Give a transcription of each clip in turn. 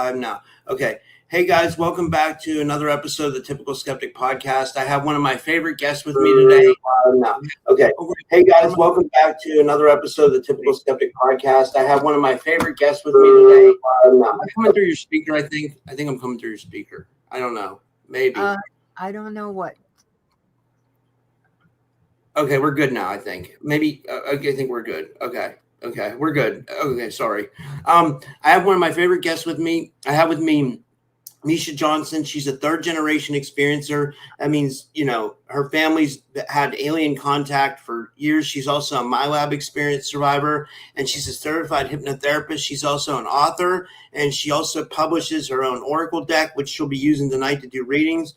Live now. Okay. Hey guys, welcome back to another episode of the Typical Skeptic Podcast. I have one of my favorite guests with me today. Now. Okay. Hey guys, welcome back to another episode of the Typical Skeptic Podcast. I have one of my favorite guests with me today. Now. I'm coming through your speaker, I think. I think I'm coming through your speaker. I don't know. Maybe. I don't know what. Okay, we're good now, I think. Maybe, okay, I think we're good. Okay, we're good. Okay, sorry. I have one of my favorite guests with me. I have with me Miesha Johnston. She's a third generation experiencer. That means, you know, her family's had alien contact for years. She's also a MILAB experience survivor, and she's a certified hypnotherapist. She's also an author, and she also publishes her own oracle deck, which she'll be using tonight to do readings.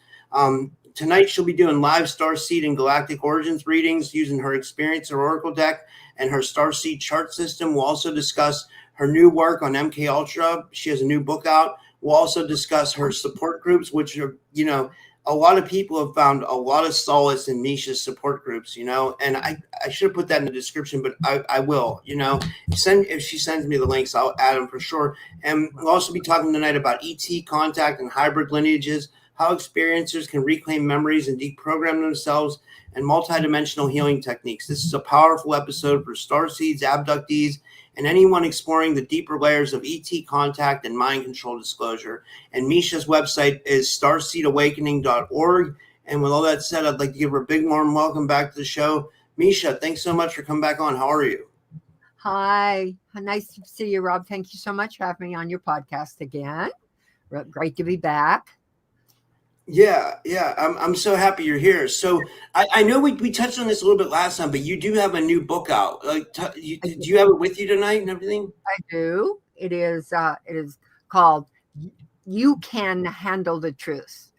Tonight, she'll be doing live Starseed and Galactic Origins readings using her experiencer oracle deck and her Starseed chart system. We'll also discuss her new work on MK Ultra. She has a new book out. We'll also discuss her support groups, which are, you know, a lot of people have found a lot of solace in Miesha's support groups, you know, and I should have put that in the description, but I will, you know, if she sends me the links, I'll add them for sure. And we'll also be talking tonight about ET contact and hybrid lineages, how experiencers can reclaim memories and deprogram themselves, and multidimensional healing techniques. This is a powerful episode for starseeds, abductees, and anyone exploring the deeper layers of ET contact and mind control disclosure. And Miesha's website is starseedawakening.org. And with all that said, I'd like to give her a big warm welcome back to the show. Miesha, thanks so much for coming back on. How are you? Hi. Nice to see you, Rob. Thank you so much for having me on your podcast again. Great to be back. Yeah. I'm so happy you're here. So I know we touched on this a little bit last time, but you do have a new book out. Like, do you have it with you tonight and everything? I do. It is called "You Can Handle the Truth."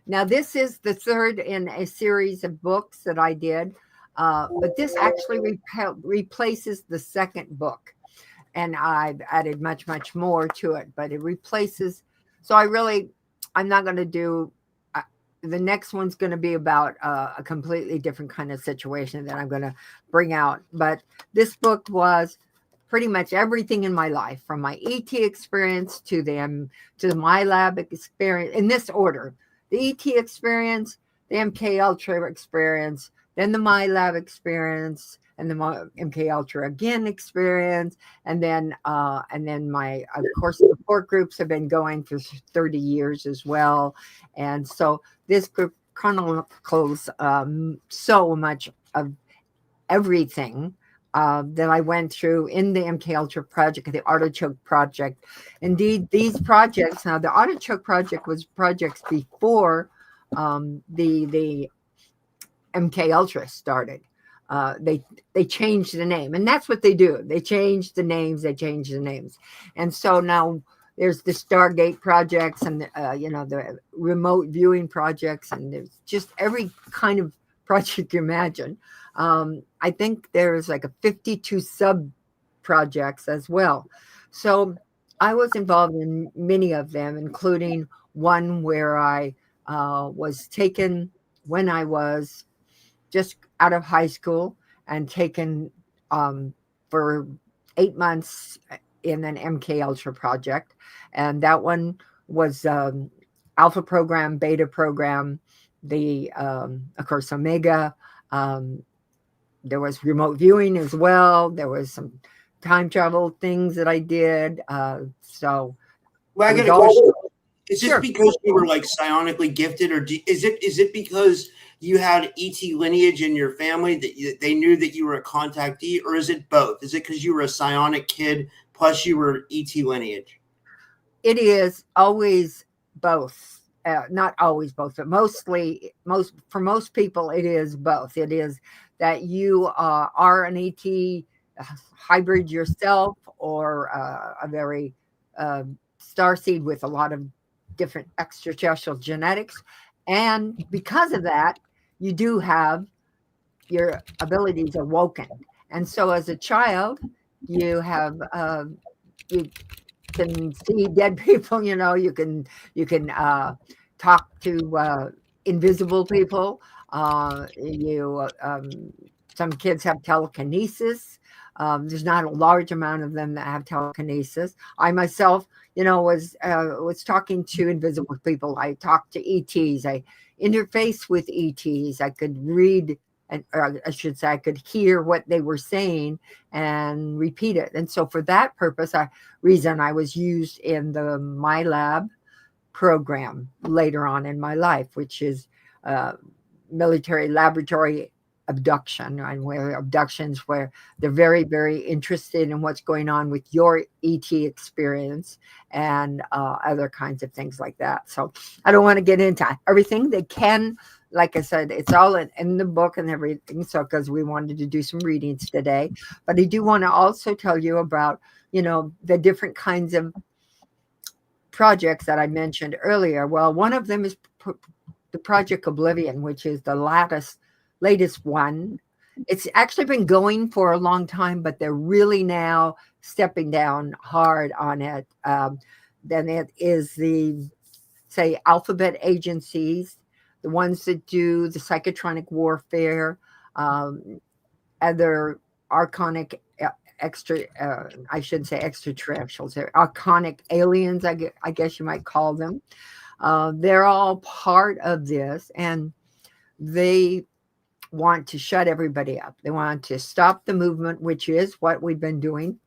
Now, this is the third in a series of books that I did, but this actually replaces the second book, and I've added much more to it. But it replaces. So I'm not going to do, the next one's going to be about a completely different kind of situation that I'm going to bring out. But this book was pretty much everything in my life, from my ET experience to the MILAB experience, in this order: the ET experience, the MK Ultra experience, then the MILAB experience, and the MK Ultra again experience, and then my, of course, support groups have been going for 30 years as well. And so this group chronicles so much of everything that I went through in the MK Ultra project, the Artichoke project. Indeed, these projects, now the Artichoke project was projects before the MK Ultra started. They changed the name, and that's what they do. They change the names. And so now there's the Stargate projects and the remote viewing projects, and there's just every kind of project you imagine. I think there's like a 52 sub projects as well. So I was involved in many of them, including one where I was taken when I was just out of high school and taken for 8 months in an MK Ultra project. And that one was alpha program, beta program, the, of course, Omega. There was remote viewing as well. There was some time travel things that I did. Well, I get a question. Is this because you were like psionically gifted, or is it because you had ET lineage in your family that they knew that you were a contactee, or is it both? Is it because you were a psionic kid plus you were ET lineage? It is always both. Not always both, but for most people, it is both. It is that you are an ET hybrid yourself, or a very starseed with a lot of different extraterrestrial genetics. And because of that, you do have your abilities awoken. And so as a child, you have, you can see dead people, you can talk to invisible people. Some kids have telekinesis. There's not a large amount of them that have telekinesis. I myself, was talking to invisible people. I talked to ETs. I interfaced with ETs. I could read, or I should say, I could hear what they were saying and repeat it. And so, for that purpose, reason I was used in the MILAB program later on in my life, which is military laboratory abduction, and where abductions, where they're very, very interested in what's going on with your ET experience and other kinds of things like that. So I don't want to get into everything. They can, like I said, it's all in the book and everything. So, because we wanted to do some readings today, but I do want to also tell you about, the different kinds of projects that I mentioned earlier. Well, one of them is the Project Oblivion, which is the latest one. It's actually been going for a long time, but they're really now stepping down hard on it. Then it is the, say, alphabet agencies, the ones that do the psychotronic warfare, other archonic I shouldn't say extraterrestrials, they're archonic aliens, I guess you might call them. They're all part of this, and they want to shut everybody up. They want to stop the movement, which is what we've been doing.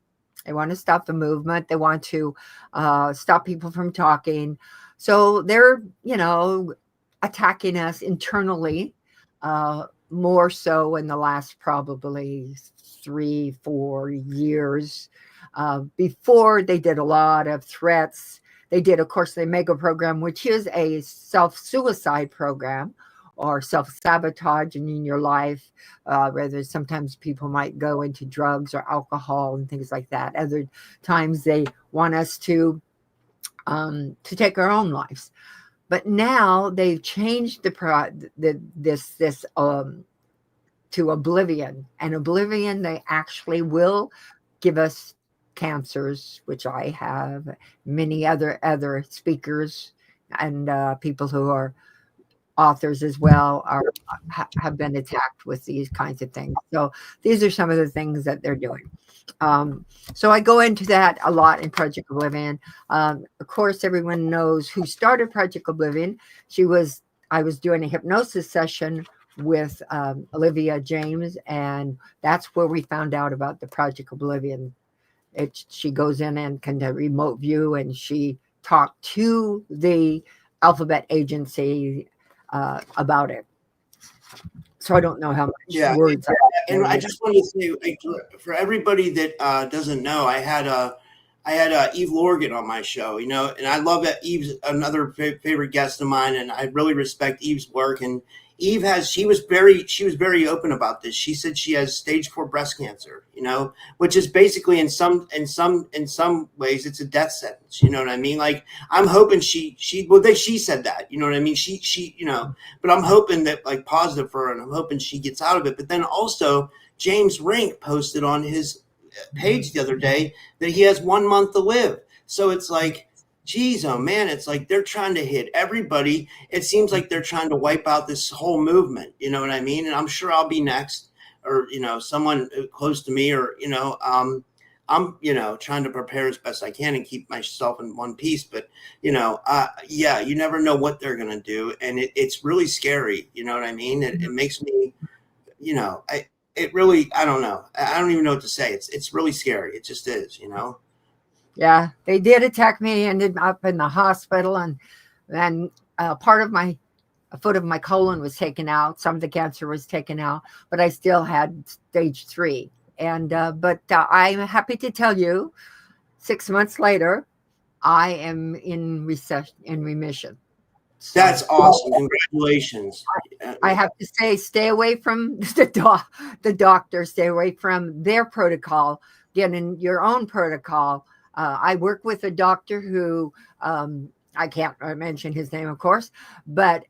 They want to stop the movement. They want to stop people from talking. So they're, attacking us internally, more so in the last probably 3-4 years. Before, they did a lot of threats. They did, of course, the Mega program, which is a self-suicide program, or self-sabotage in your life. Rather, sometimes people might go into drugs or alcohol and things like that. Other times they want us to take our own lives. But now they've changed this to Oblivion. And Oblivion, they actually will give us cancers, which I have, many other speakers and people who are authors as well have been attacked with these kinds of things. So these are some of the things that they're doing. So I go into that a lot in Project Oblivion. Of course, everyone knows who started Project Oblivion. I was doing a hypnosis session with Olivia James, and that's where we found out about the Project Oblivion. She goes in and can remote view, and she talked to the alphabet agency about it. So I don't know how much words. And I just want to say, for everybody that doesn't know, I had Eve Lorgan on my show, and I love that Eve's another favorite guest of mine, and I really respect Eve's work. And Eve she was very open about this. She said she has stage 4 breast cancer, which is basically in some ways it's a death sentence. You know what I mean? Like, I'm hoping she said that, you know what I mean? She but I'm hoping that, like, positive for her, and I'm hoping she gets out of it. But then also James Rink posted on his page the other day that he has 1 month to live. So it's like, geez, oh man, it's like they're trying to hit everybody. It seems like they're trying to wipe out this whole movement. You know what I mean? And I'm sure I'll be next, or, someone close to me, or, I'm, trying to prepare as best I can and keep myself in one piece. But, you never know what they're going to do. And it's really scary. You know what I mean? It makes me, it really, I don't know. I don't even know what to say. It's really scary. It just is, Yeah, they did attack me. Ended up in the hospital, and then part of a foot of my colon was taken out. Some of the cancer was taken out, but I still had stage 3. And but I'm happy to tell you, 6 months later, I am in remission. So, that's awesome! Congratulations. I have to say, stay away from the doctor. Stay away from their protocol. Get in your own protocol. I work with a doctor who, I can't mention his name, of course, but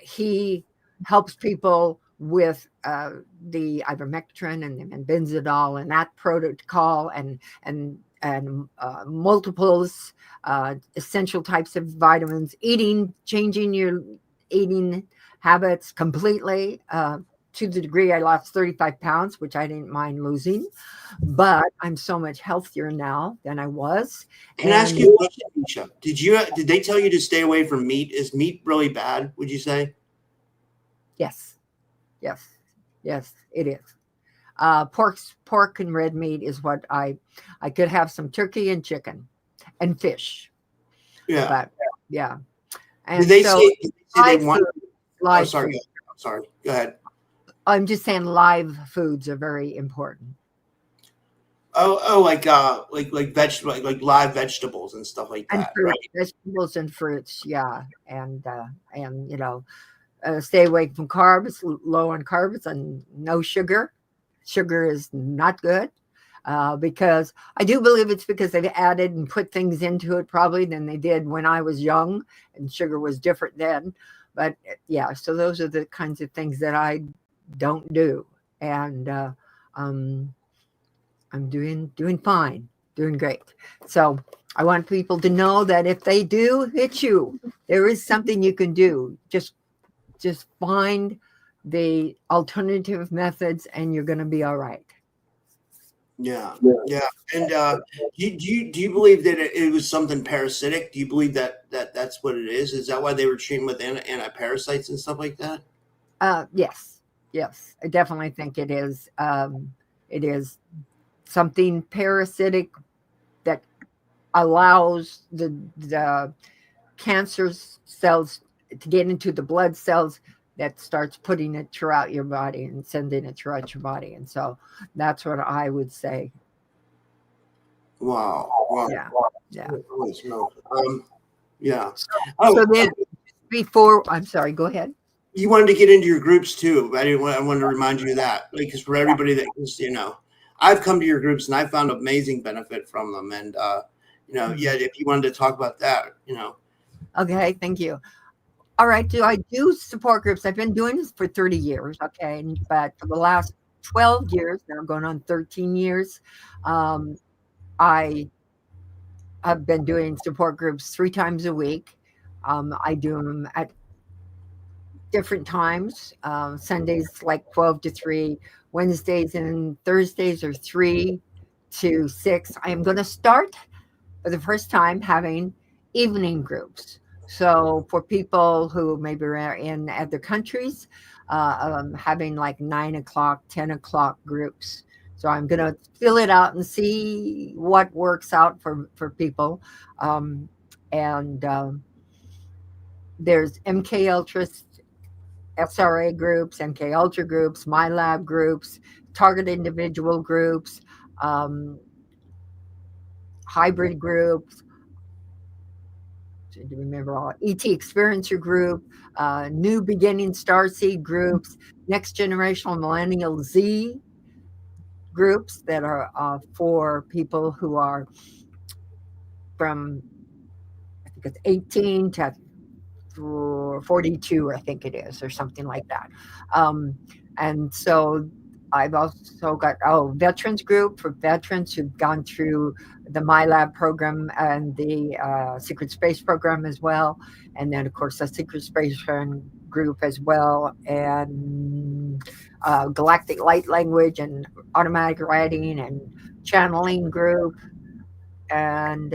he helps people with the ivermectin and benzodol and that protocol, and multiples, essential types of vitamins, changing your eating habits completely. to the degree I lost 35 pounds, which I didn't mind losing, but I'm so much healthier now than I was. Can I ask you a question, Miesha? Did they tell you to stay away from meat? Is meat really bad, would you say? Yes, it is. Pork and red meat is what I could have some turkey and chicken and fish. Yeah. But yeah. And Did they so say they want? live Sorry. food. Sorry. Go ahead. I'm just saying live foods are very important. Like vegetable, like live vegetables and stuff like And that, fruit, right? vegetables and fruits, yeah. And stay away from carbs, low on carbs and no sugar. Sugar is not good. Because I do believe it's because they've added and put things into it probably than they did when I was young, and sugar was different then. But yeah, so those are the kinds of things that I don't do, and I'm doing fine, doing great. So I want people to know that if they do hit you, there is something you can do. Just find the alternative methods, and you're going to be all right. Yeah. And do you believe that it was something parasitic? Do you believe that's what it is? Is that why they were treating with anti-parasites and stuff like that? Yes, I definitely think it is. It is something parasitic that allows the cancer cells to get into the blood cells that starts putting it throughout your body and sending it throughout your body. And so that's what I would say. Wow. Yeah. Holy smoke. Yeah. So then before, I'm sorry, go ahead. You wanted to get into your groups too. I wanted to remind you of that, because for everybody that is, I've come to your groups and I found amazing benefit from them. And, if you wanted to talk about that, Okay. Thank you. All right. Do I do support groups? I've been doing this for 30 years. Okay. But for the last 12 years, now going on 13 years, I have been doing support groups 3 times a week. I do them at different times. Sundays like 12 to 3, Wednesdays and Thursdays are 3 to 6. I am going to start for the first time having evening groups. So for people who maybe are in other countries, having like 9 o'clock, 10 o'clock groups. So I'm going to fill it out and see what works out for people. There's MK Ultra, SRA groups, MK Ultra groups, MILAB groups, target individual groups, hybrid groups. To remember all, ET Experiencer group, New Beginning Starseed groups, Next Generational Millennial Z groups that are for people who are from, I think it's 18 to 42, I think it is, or something like that. And so I've also got veterans group for veterans who've gone through the MILAB program and the Secret Space program as well, and then of course the Secret Space group as well, and Galactic Light Language and automatic writing and channeling group, and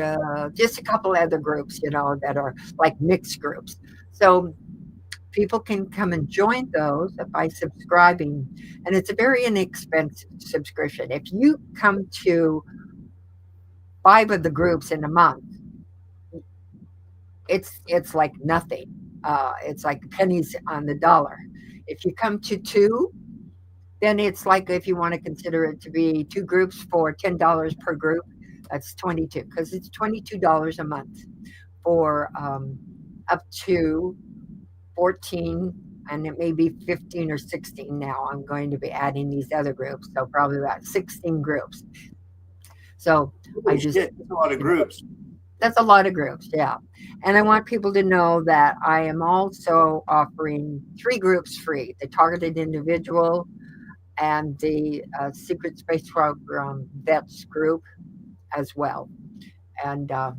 just a couple other groups, that are like mixed groups. So people can come and join those by subscribing, and it's a very inexpensive subscription. If you come to 5 of the groups in a month, it's like nothing. It's like pennies on the dollar. If you come to 2, then it's like, if you want to consider it to be 2 groups for $10 per group, that's 22, because it's $22 a month for up to 14, and it may be 15 or 16 now. I'm going to be adding these other groups, so probably about 16 groups. So that's a lot of groups. That's a lot of groups, yeah. And I want people to know that I am also offering 3 groups free: the targeted individual and the Secret Space Program Vets group as well. And I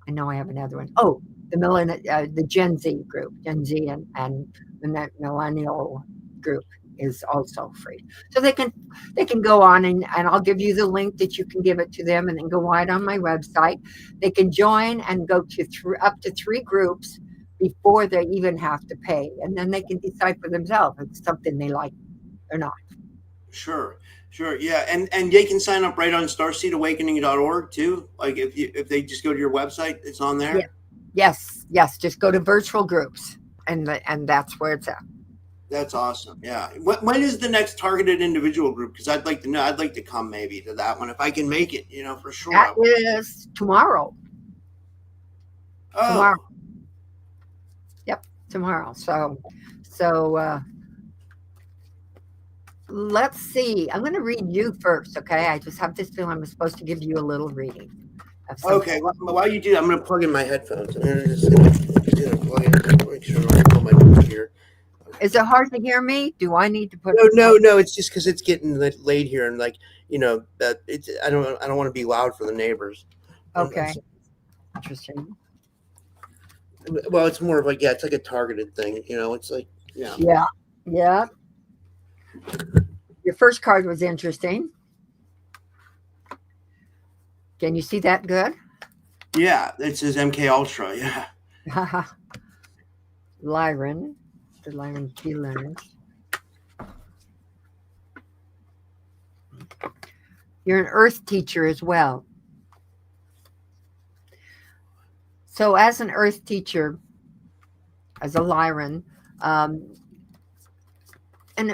know I have another one. The Gen Z group, Gen Z and the millennial group is also free. So they can go on, and I'll give you the link that you can give it to them, and then go right on my website. They can join and go to up to 3 groups before they even have to pay, and then they can decide for themselves if it's something they like or not. Sure. Yeah. And they can sign up right on starseedawakening.org too. Like if they just go to your website, it's on there. Yeah. Yes. Just go to virtual groups, and that's where it's at. That's awesome. Yeah. When is the next targeted individual group? Because I'd like to know. I'd like to come maybe to that one if I can make it. For sure. That is tomorrow. Oh. Tomorrow. Yep, tomorrow. So let's see. I'm going to read you first, okay? I just have this feeling I'm supposed to give you a little reading. Okay. While you do that, I'm going to plug in my headphones. I'm just going to plug in. Make sure I pull my book here. Is it hard to hear me? Do I need to put? No. It's just because it's getting late here, and that it's. I don't want to be loud for the neighbors. Okay. Interesting. Well, it's more of like it's like a targeted thing. It's like Yeah. Your first card was interesting. Can you see that good? Yeah, it says MK Ultra. Yeah. Lyran. The Lyran key learners. You're an earth teacher as well. So as an earth teacher, as a Lyran, an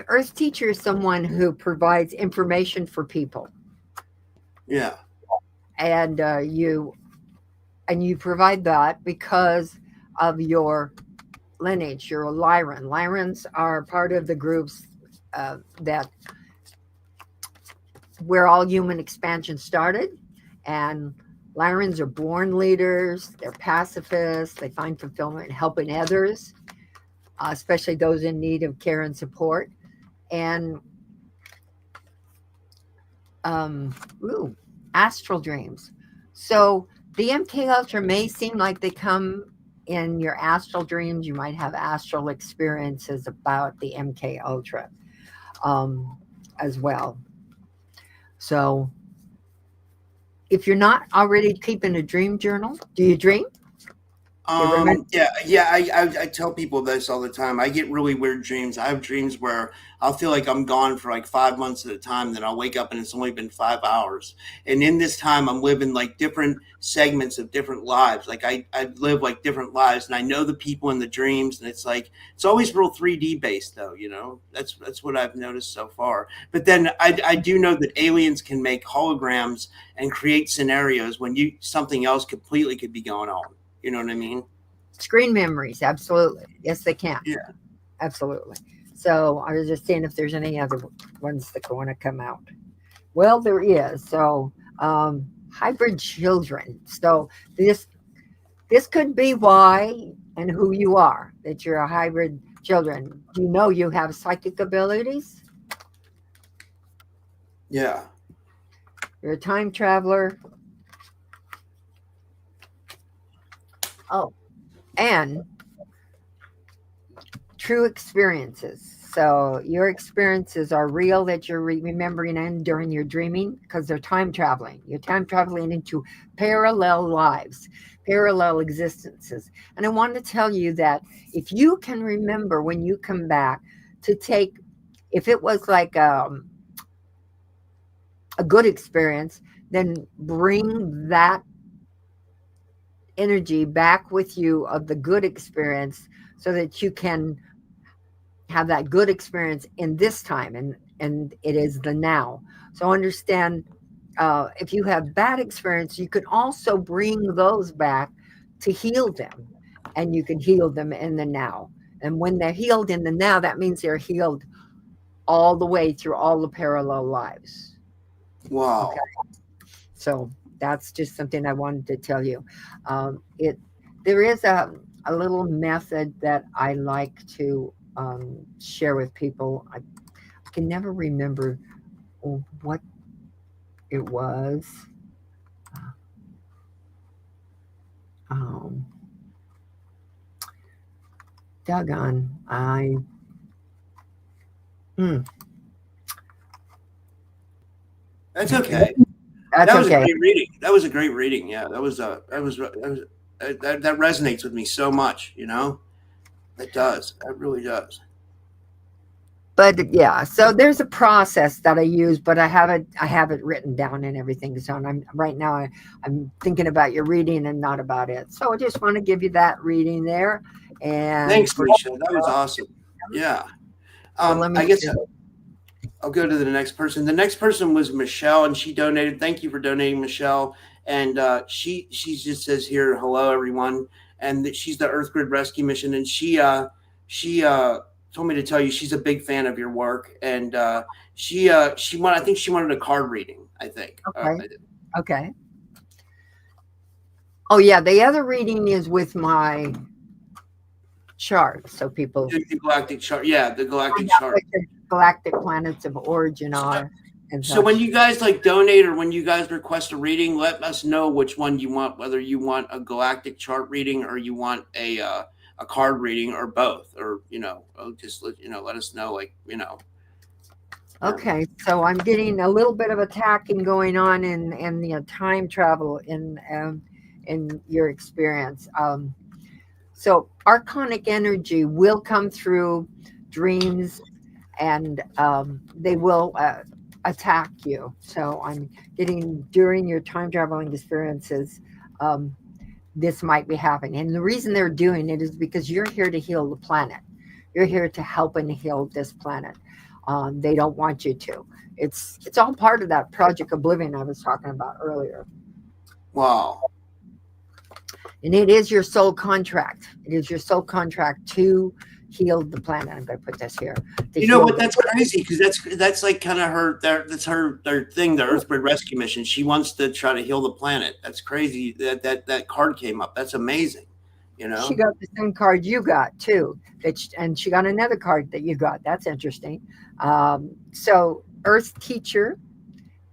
earth teacher is someone who provides information for people. Yeah. And you provide that because of your lineage. You're a Lyran. Lyrans are part of the groups that where all human expansion started, and Lyrans are born leaders. They're pacifists. They find fulfillment in helping others, especially those in need of care and support. And astral dreams. So the MK Ultra may seem like they come in your astral dreams. You might have astral experiences about the MK Ultra as well. So if you're not already keeping a dream journal, do you dream? I tell people this all the time. I get really weird dreams. I have dreams where I'll feel like I'm gone for like 5 months at a time. Then I'll wake up and it's only been 5 hours. And in this time, I'm living like different segments of different lives. Like I live like different lives, and I know the people in the dreams. And it's like it's always real 3D based, though. That's what I've noticed so far. But then I do know that aliens can make holograms and create scenarios when something else completely could be going on. You know what I mean? Screen memories, absolutely. Yes, they can. Yeah. Absolutely. So I was just seeing if there's any other ones that want to come out. Well, there is. So hybrid children. So this could be why and who you are, that you're a hybrid children. Do you know you have psychic abilities? Yeah. You're a time traveler. Oh, and true experiences. So your experiences are real that you're remembering and during your dreaming because they're time traveling. You're time traveling into parallel lives, parallel existences. And I want to tell you that if you can remember when you come back to take, if it was like a good experience, then bring that energy back with you of the good experience so that you can have that good experience in this time, and it is the now. So understand, if you have bad experience, you can also bring those back to heal them, and you can heal them in the now. And when they're healed in the now, that means they're healed all the way through all the parallel lives. Wow. Okay. So that's just something I wanted to tell you. There is a little method that I like to share with people. I can never remember what it was. Doggone, Mm, That's okay. that's That was okay. a great reading. That was a great reading. Yeah, that resonates with me so much. It does. It really does. But yeah, so there's a process that I use, but I have it written down and everything. So I'm right now I'm thinking about your reading and not about it. So I just want to give you that reading there. And Thanks, Miesha. That was awesome. Yeah. so let me I guess see. I'll go to the next person. The next person was Michelle, and she donated. Thank you for donating, Michelle. And she just says here, hello everyone, and that she's the Earth Grid Rescue Mission, and she told me to tell you she's a big fan of your work, and I think she wanted a card reading. I think. Okay. Okay. Oh yeah, the other reading is with my chart, so people The galactic chart. Yeah, the galactic find out chart. what the galactic planets of origin are. And So when such. you guys donate or when you guys request a reading, let us know which one you want, whether you want a galactic chart reading or you want a card reading or both, or just let us know, Okay, so I'm getting a little bit of attacking going on in the time travel in your experience. So archonic energy will come through dreams, and they will attack you. So I'm getting during your time traveling experiences. This might be happening, and the reason they're doing it is because you're here to heal the planet. You're here to help and heal this planet. They don't want you to. It's all part of that Project Oblivion I was talking about earlier. wow. And it is your soul contract. It is your soul contract to heal the planet. I'm going to put this here. You know what? That's crazy because that's like kind of that's their thing, the Earth Grid Rescue Mission. She wants to try to heal the planet. That's crazy that card came up. That's amazing. She got the same card you got too, and she got another card that you got. That's interesting. So Earth teacher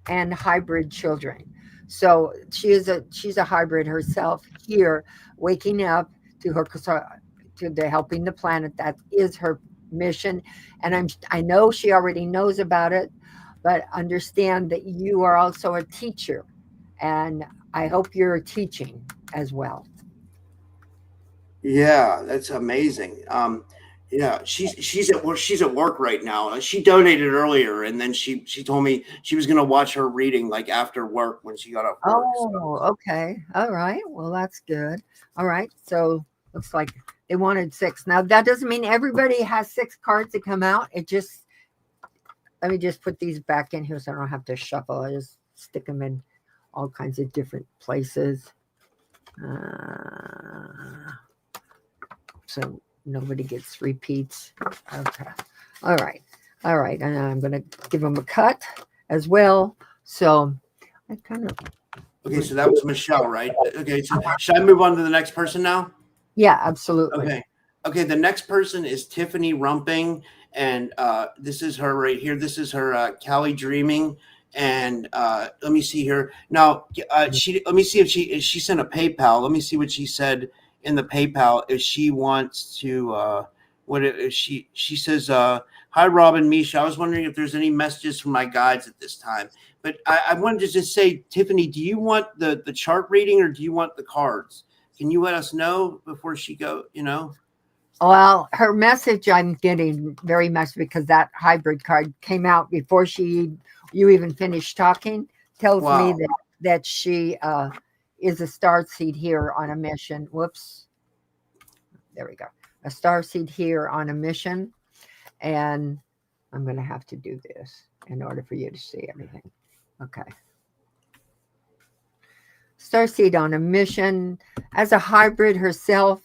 and hybrid children. So she's a hybrid herself here, waking up to her to the helping the planet. That is her mission, and I know she already knows about it, but understand that you are also a teacher, and I hope you're teaching as well. Yeah, that's amazing. Yeah, she's at work. She's at work right now. She donated earlier, and then she told me she was going to watch her reading like after work when she got off work. Oh, okay. All right. Well, that's good. All right. So looks like they wanted 6. Now that doesn't mean everybody has 6 cards to come out. Let me just put these back in here so I don't have to shuffle. I just stick them in all kinds of different places. So nobody gets repeats. Okay. All right. All right. And I'm going to give them a cut as well. So I kind of. Okay, so that was Michelle, right? Okay, so should I move on to the next person now? Yeah, absolutely. Okay. Okay, the next person is Tiffany Rumping, and this is her right here. This is her Cali Dreaming, and let me see here. Now, let me see if she sent a PayPal. Let me see what she said in the PayPal. If she wants to, she says, "Hi, Rob and Miesha. I was wondering if there's any messages from my guides at this time." But I wanted to just say, Tiffany, do you want the chart reading or do you want the cards? Can you let us know before she go? Well, her message I'm getting very much because that hybrid card came out before you even finished talking. Tells me that she is a starseed here on a mission. Whoops. There we go. A starseed here on a mission. And I'm going to have to do this in order for you to see everything. Okay. Starseed on a mission. As a hybrid herself,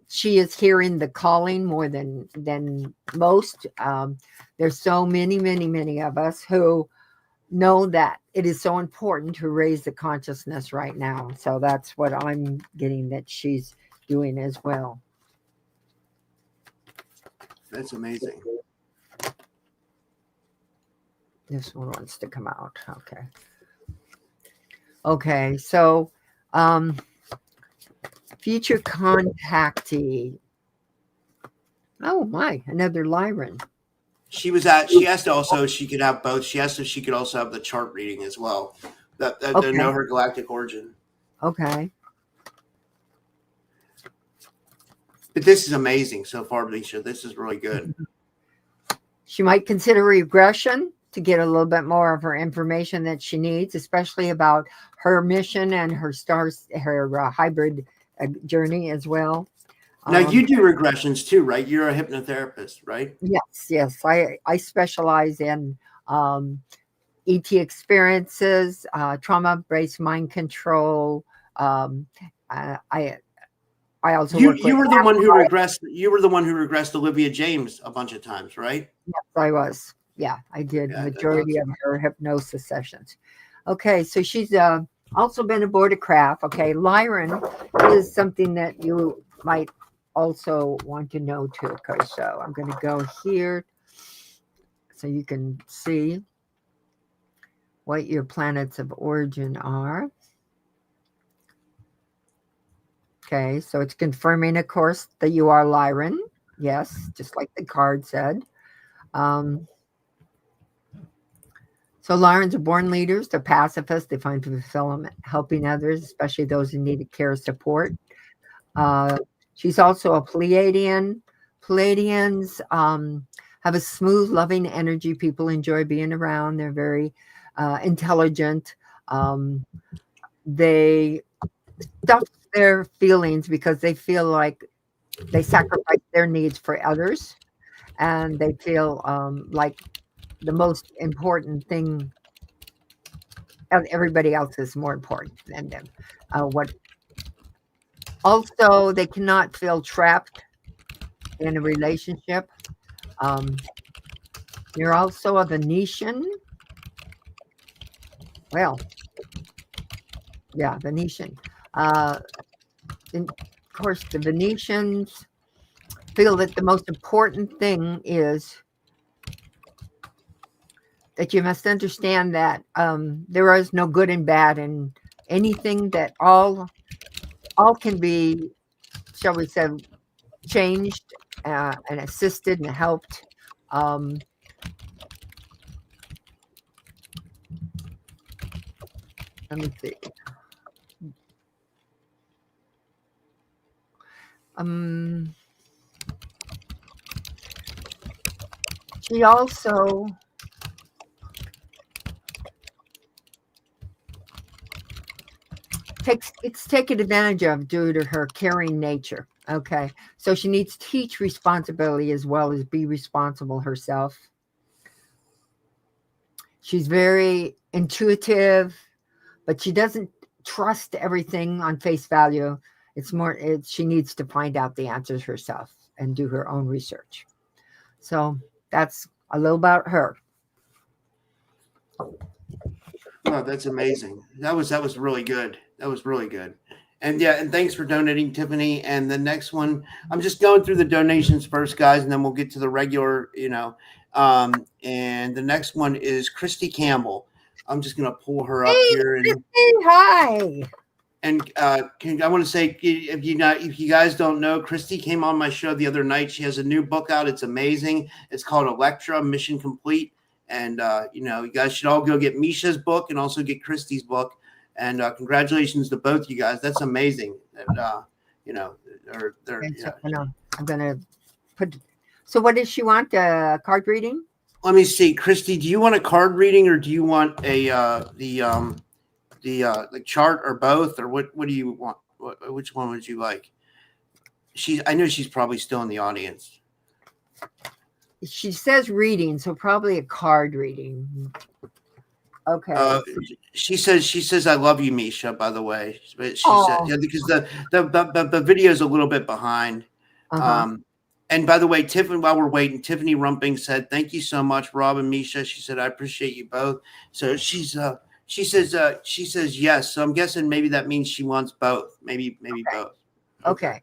she is hearing the calling more than most. There's so many of us who know that it is so important to raise the consciousness right now. So that's what I'm getting that she's doing as well. That's amazing. This one wants to come out. Okay. Okay, so future contactee. Oh my, another Lyran. She asked also if she could have both. She asked if she could also have the chart reading as well. That to know her galactic origin. Okay. But this is amazing so far, Miesha. This is really good. She might consider regression to get a little bit more of her information that she needs, especially about her mission and her hybrid journey as well. Now you do regressions too, right? You're a hypnotherapist, right? Yes. I specialize in ET experiences, trauma-based mind control. I also you were the one who regressed. You were the one who regressed Olivia James a bunch of times, right? Yes, I was. Yeah, I did majority of her hypnosis sessions. Okay, so she's also been aboard a craft. Okay, Lyran is something that you might also want to know too. Okay, so I'm going to go here so you can see what your planets of origin are. Okay, so it's confirming, of course, that you are Lyran. Yes, just like the card said. So Lyrans are born leaders. They're pacifists. They find fulfillment helping others, especially those who need care or support. She's also a Pleiadian. Pleiadians have a smooth, loving energy. People enjoy being around. They're very intelligent. They stuff their feelings because they feel like they sacrifice their needs for others, and they feel like the most important thing, everybody else is more important than them. Also, they cannot feel trapped in a relationship. You're also a Venetian. Well, yeah, Venetian. And of course, the Venetians feel that the most important thing is that you must understand that there is no good and bad, and anything that all can be, shall we say, changed and assisted and helped. Let me see. She also it's taken advantage of due to her caring nature. Okay, so she needs to teach responsibility as well as be responsible herself. She's very intuitive, but she doesn't trust everything on face value. She needs to find out the answers herself and do her own research. So that's a little about her. Oh, that's amazing. That was really good. That was really good. And yeah, and thanks for donating, Tiffany. And the next one, I'm just going through the donations first, guys, and then we'll get to the regular, and the next one is Christy Campbell. I'm just going to pull her up here. And, hi. And I want to say, if you guys don't know, Christy came on my show the other night. She has a new book out. It's amazing. It's called Electra, Mission Complete. And, you guys should all go get Miesha's book and also get Christy's book. And congratulations to both you guys. That's amazing. And, I'm going to put. So what does she want? A card reading? Let me see. Christy, do you want a card reading or do you want the chart or both, or what do you want? Which one would you like? I know she's probably still in the audience. She says reading, so probably a card reading. Okay. She says I love you, Miesha, by the way. But she said because the video is a little bit behind. And by the way, Tiffany, while we're waiting, Tiffany Rumping said, "Thank you so much, Rob and Miesha." She said, "I appreciate you both." So she says yes. So I'm guessing maybe that means she wants both. Maybe both. Okay.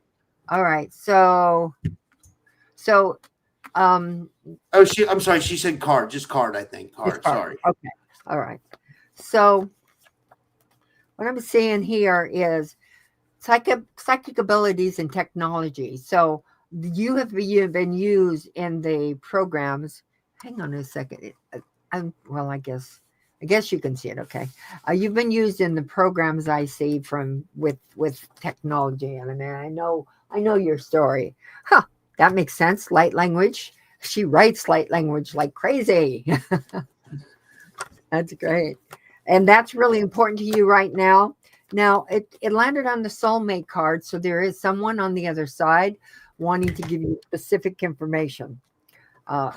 All right. So I'm sorry, she said card, just card, I think. Card. Sorry. Okay. All right. So what I'm seeing here is psychic abilities and technology. So you have been used in the programs hang on a second. Well, I guess you can see it. Okay, you've been used in the programs I see from with technology, and I mean, I know your story. Huh? That makes sense. Light language. She writes light language like crazy. That's great, and that's really important to you right now. Now, it landed on the soulmate card, so there is someone on the other side wanting to give you specific information. Uh,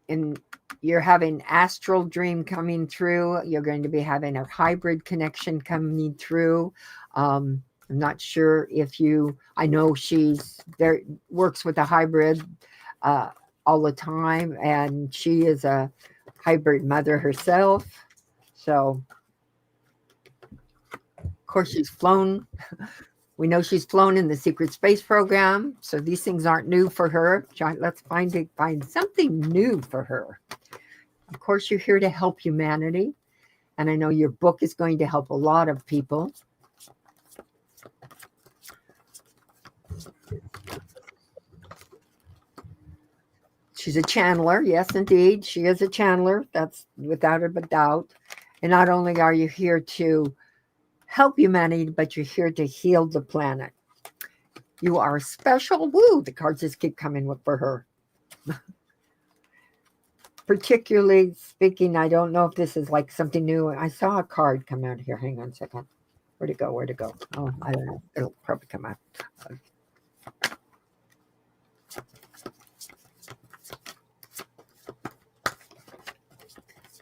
and you're having astral dream coming through. You're going to be having a hybrid connection coming through. I'm not sure if you. I know she's very works with a hybrid uh, all the time, and she is a hybrid mother herself. So, of course, she's flown. We know she's flown in the secret space program, so these things aren't new for her. Let's find something new for her. Of course, you're here to help humanity, and I know your book is going to help a lot of people. She's a channeler. Yes, indeed. She is a channeler. That's without a doubt. And not only are you here to help humanity, but you're here to heal the planet. You are special. Woo, the cards just keep coming for her. Particularly speaking, I don't know if this is like something new. I saw a card come out here. Hang on a second. Where'd it go? Oh, I don't know. It'll probably come out.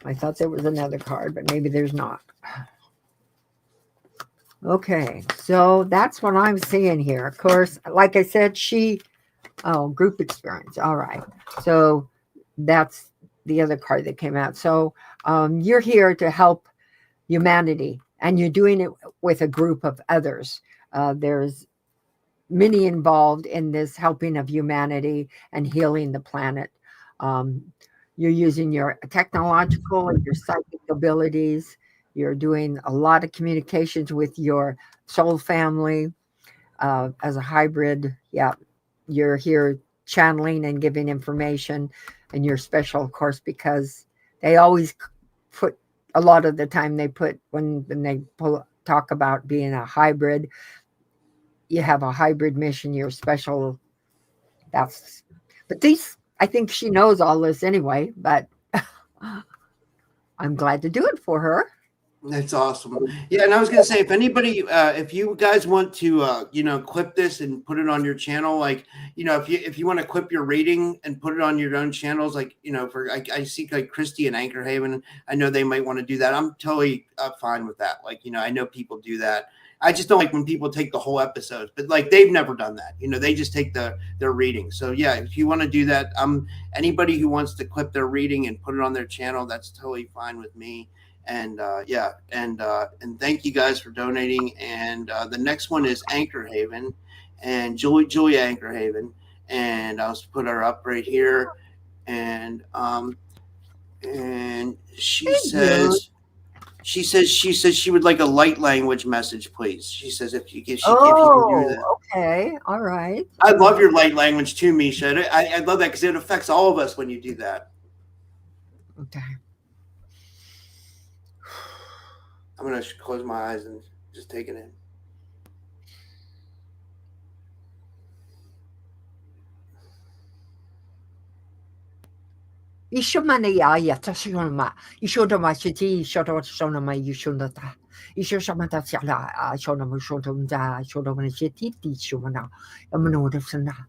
I thought there was another card, but maybe there's not. Okay, so that's what I'm seeing here. Of course, like I said, group experience. All right. So that's the other card that came out. So you're here to help humanity, and you're doing it with a group of others. There's many involved in this helping of humanity and healing the planet. You're using your technological and your psychic abilities. You're doing a lot of communications with your soul family as a hybrid. Yeah, you're here channeling and giving information, and you're special, of course, because they always put a lot of the time when they talk about being a hybrid. You have a hybrid mission. You're special. I think she knows all this anyway, but I'm glad to do it for her. That's awesome. Yeah, and I was gonna say, if you guys want to, clip this and put it on your channel, like, if you want to clip your reading and put it on your own channels, like, I see like Christy and Anchor Haven, I know they might want to do that. I'm totally fine with that. Like, I know people do that. I just don't like when people take the whole episodes, but like they've never done that. They just take their reading. So yeah, if you want to do that, anybody who wants to clip their reading and put it on their channel, that's totally fine with me. And and thank you guys for donating. And the next one is Anchor Haven, and Julie Anchor Haven, and I'll put her up right here. And she says she would like a light language message, please. She says if you can do that. Okay, all right. I love your light language too, Miesha. I love that because it affects all of us when you do that. Okay. I'm going to close my eyes and just take it in. Ishumania Yatashuma, Ishodama City, Shoto Sonama Yushunata, Ishoshamata Sala, Shonama Shotumza, Shodomana City, Shumana, Amano Sana,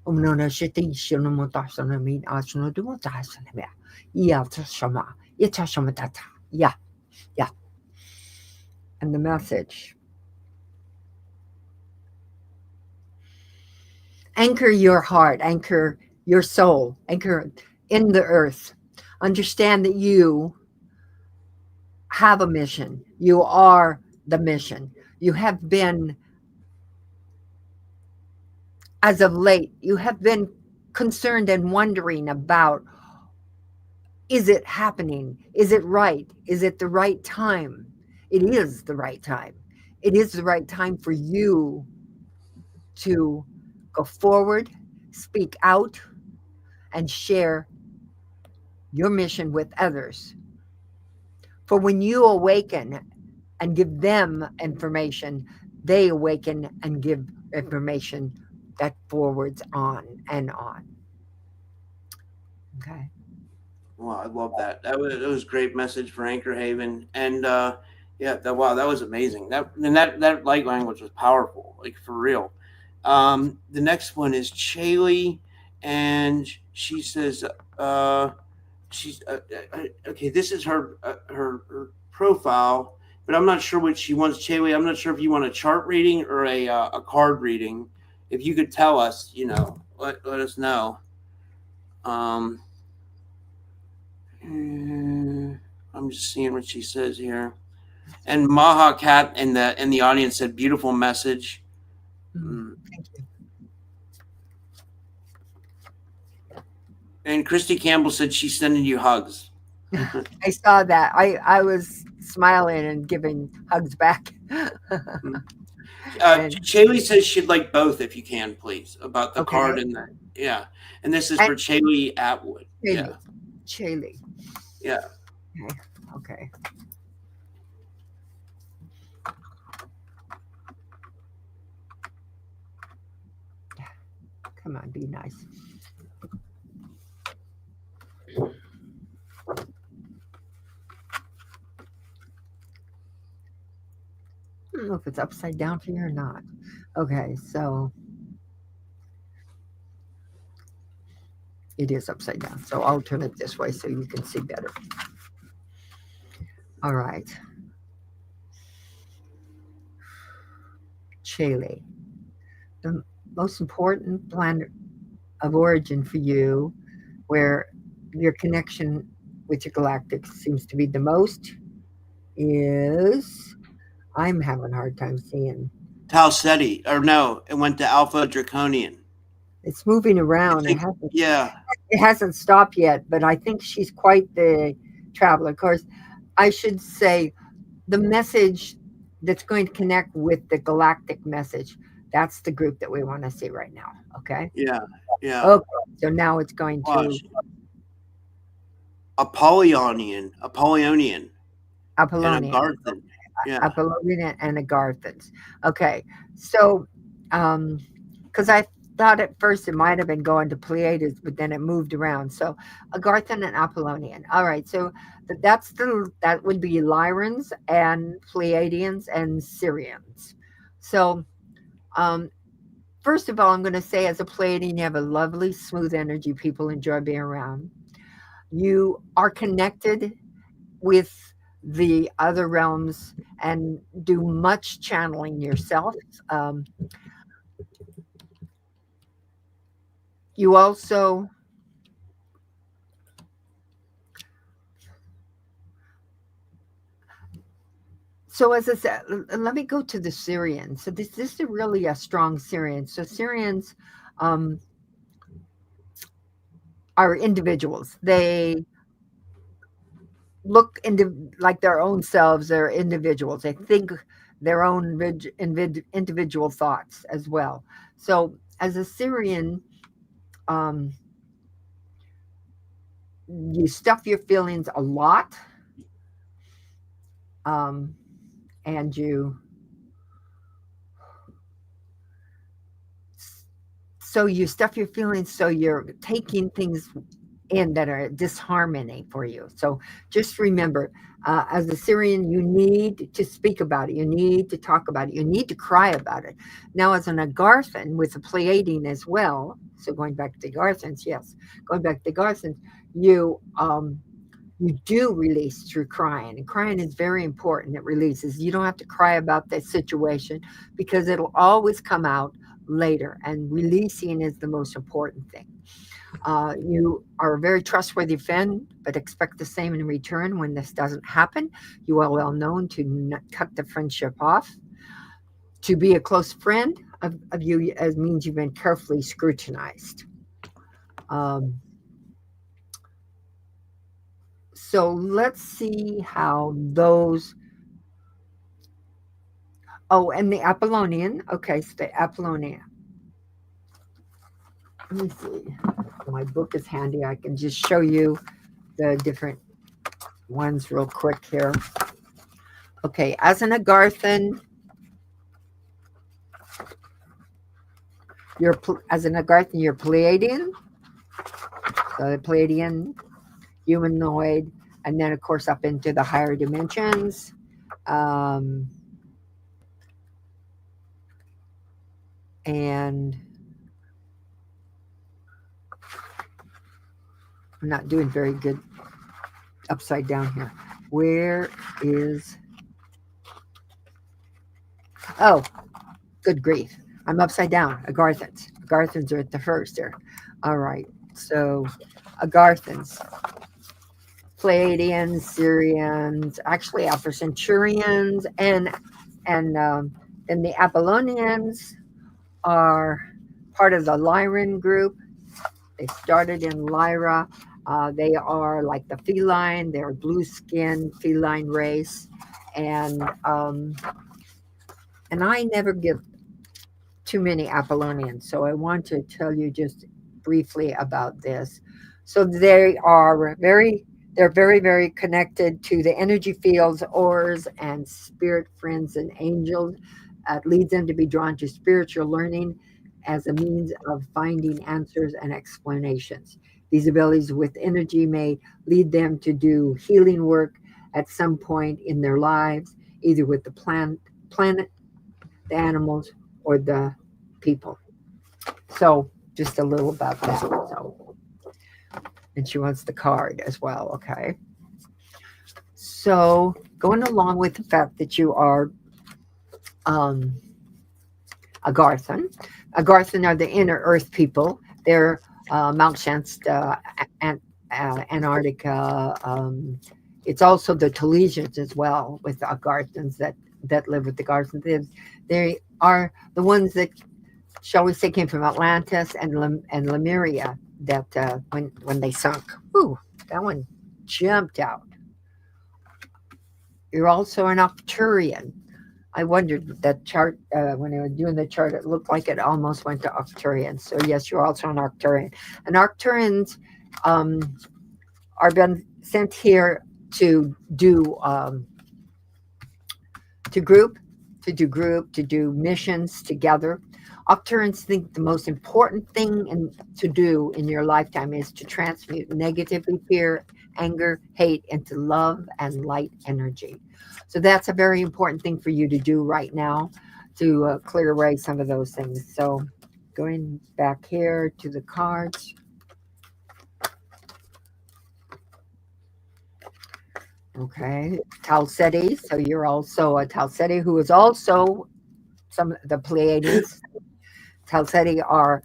Umnona City, Shonomotasanamin, Asnodumotasanamia, Yatashama, Yatashamatata, yeah. And the message. Anchor your heart, anchor your soul, anchor in the earth. Understand that you have a mission. You are the mission. You have been, as of late, you have been concerned and wondering about, is it happening? Is it right? Is it the right time? It is the right time. It is the right time for you to go forward, speak out, and share your mission with others. For when you awaken and give them information, they awaken and give information that forwards on and on. Okay. Wow, I love that. That was a great message for Anchor Haven, and yeah, wow, that was amazing. That light language was powerful, like for real. The next one is Chaley, and she says, she's okay. This is her profile, but I'm not sure what she wants. Chaley, I'm not sure if you want a chart reading or a card reading. If you could tell us, let us know. Um, I'm just seeing what she says here. And Maha Cat in the audience said, "Beautiful message." Thank you. And Christy Campbell said she's sending you hugs. I saw that. I was smiling and giving hugs back. Chaley says she'd like both if you can, please, about the Okay. card and the And this is for Chaley Atwood. Chaley. Yeah. Okay. Come on, be nice. I don't know if it's upside down for you or not. Okay, so it is upside down. So I'll turn it this way so you can see better. All right. Chaley. The most important planet of origin for you, where your connection with your galactic seems to be the most, is, I'm having a hard time seeing. Tau Ceti, or no, it went to Alpha Draconian. It's moving around. It hasn't stopped yet, but I think she's quite the traveler. Of course, I should say the message that's going to connect with the galactic message, that's the group that we want to see right now. Okay? Yeah. Okay. So now it's going to Apollonian. Apollonian. And Agarthan. Yeah. Apollonian and Agarthans. Okay. So, because I thought at first it might have been going to Pleiades, but then it moved around. So Agarthan and Apollonian. All right. So that would be Lyrans and Pleiadians and Syrians. So, first of all, I'm going to say as a Pleiadian, you have a lovely, smooth energy. People enjoy being around. You are connected with the other realms and do much channeling yourself. You also so as I said, let me go to the Syrians. So this is really a strong Syrian. So Syrians are individuals. They look into like their own selves. They're individuals. They think their own individual thoughts as well. So as a Syrian, you stuff your feelings a lot, and you stuff your feelings, so you're taking things in that are disharmony for you. So just remember, as a Syrian, you need to speak about it. You need to talk about it. You need to cry about it. Now, as an Agarthan with a Pleiadian as well, so going back to the Agarthans, you do release through crying, and crying is very important. It releases. You don't have to cry about that situation because it'll always come out later, and releasing is the most important thing. You are a very trustworthy friend, but expect the same in return. When this doesn't happen, you are well known to not cut the friendship off. To be a close friend of you as means you've been carefully scrutinized. So let's see how those. Oh, and the Apollonian. Okay, so the Apollonian. Let me see. My book is handy. I can just show you the different ones real quick here. Okay, as an Agarthan, you're Pleiadian. So the Pleiadian, humanoid, and then of course up into the higher dimensions. And I'm not doing very good upside down here. Where is... Oh, good grief. I'm upside down. Agarthans. Agarthans are at the first there. All right. So Agarthans, Pleiadians, Syrians, actually Alpha Centurions, and then the Apollonians are part of the Lyran group. They started in Lyra. They are like the feline. They're blue-skinned feline race, and I never give too many Apollonians, so I want to tell you just briefly about this. So they're very, very connected to the energy fields, auras, and spirit friends and angels. It leads them to be drawn to spiritual learning as a means of finding answers and explanations. These abilities with energy may lead them to do healing work at some point in their lives, either with the planet, the animals, or the people. So just a little about that. So, and she wants the card as well. Okay. So going along with the fact that you are Agarthan. Agarthan are the inner Earth people. They're Mount Shasta, Antarctica. It's also the Talesians as well, with the Agarthans that live with the Agarthans. They are the ones that, shall we say, came from Atlantis and Lemuria. That when they sunk. Ooh, that one jumped out. You're also an Arcturian. I wondered that chart when I was doing the chart. It looked like it almost went to Arcturian. So yes, you're also an Arcturian. And Arcturians are been sent here to do to do missions together. Arcturians think the most important thing to do in your lifetime is to transmute negativity, fear, anger, hate into love and light energy. So that's a very important thing for you to do right now, to clear away some of those things. So going back here to the cards. Okay, Talseti. So you're also a Talseti, who is also some of the Pleiades. Talseti are,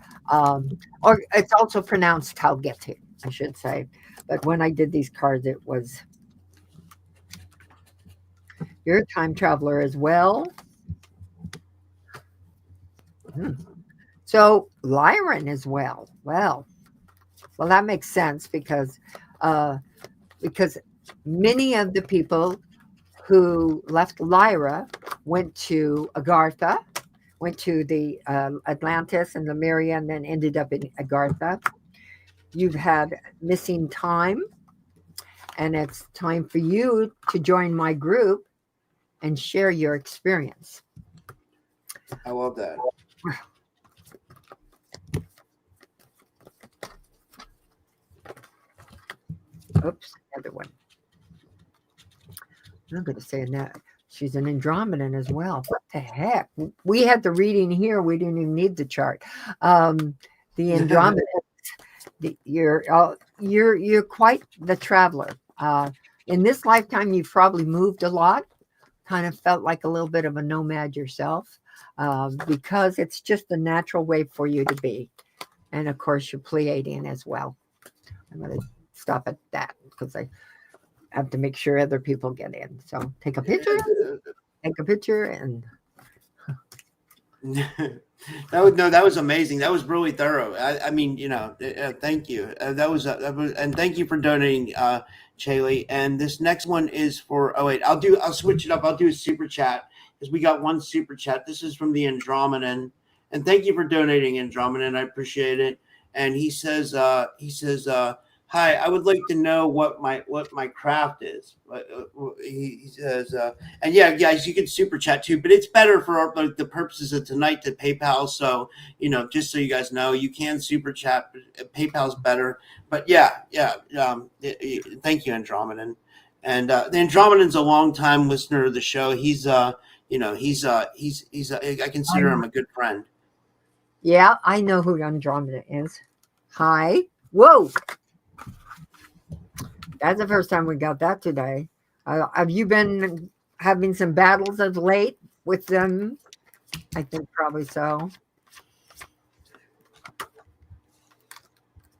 or it's also pronounced Talgeti, I should say. But when I did these cards, it was... You're a time traveler as well. So Lyran as well. Well, that makes sense because many of the people who left Lyra went to Agartha, went to the Atlantis and Lemuria, and then ended up in Agartha. You've had missing time, and it's time for you to join my group and share your experience. I love that. Oops, another one. I'm going to say that she's an Andromedan as well. What the heck? We had the reading here. We didn't even need the chart. The Andromedan. You're quite the traveler. In this lifetime, you've probably moved a lot. Kind of felt like a little bit of a nomad yourself, because it's just the natural way for you to be. And of course, you're Pleiadian as well. I'm going to stop at that because I have to make sure other people get in. So take a picture. Take a picture and. That was amazing. That was really thorough. I mean, thank you. That was, and thank you for donating, Chaley. And this next one is for. Oh wait, I'll switch it up. I'll do a super chat because we got one super chat. This is from the Andromedan, and thank you for donating, Andromedan. I appreciate it. and he says, "Hi, I would like to know what my craft is." He says, and yeah, guys, you can super chat too, but it's better for like, the purposes of tonight to PayPal. So just so you guys know, you can super chat, but PayPal's better. But yeah. Thank you, Andromedan. And the Andromedan's a long time listener of the show. He's I consider him a good friend. Yeah, I know who Andromeda is. Hi. Whoa. That's the first time we got that today. Have you been having some battles of late with them? I think probably so.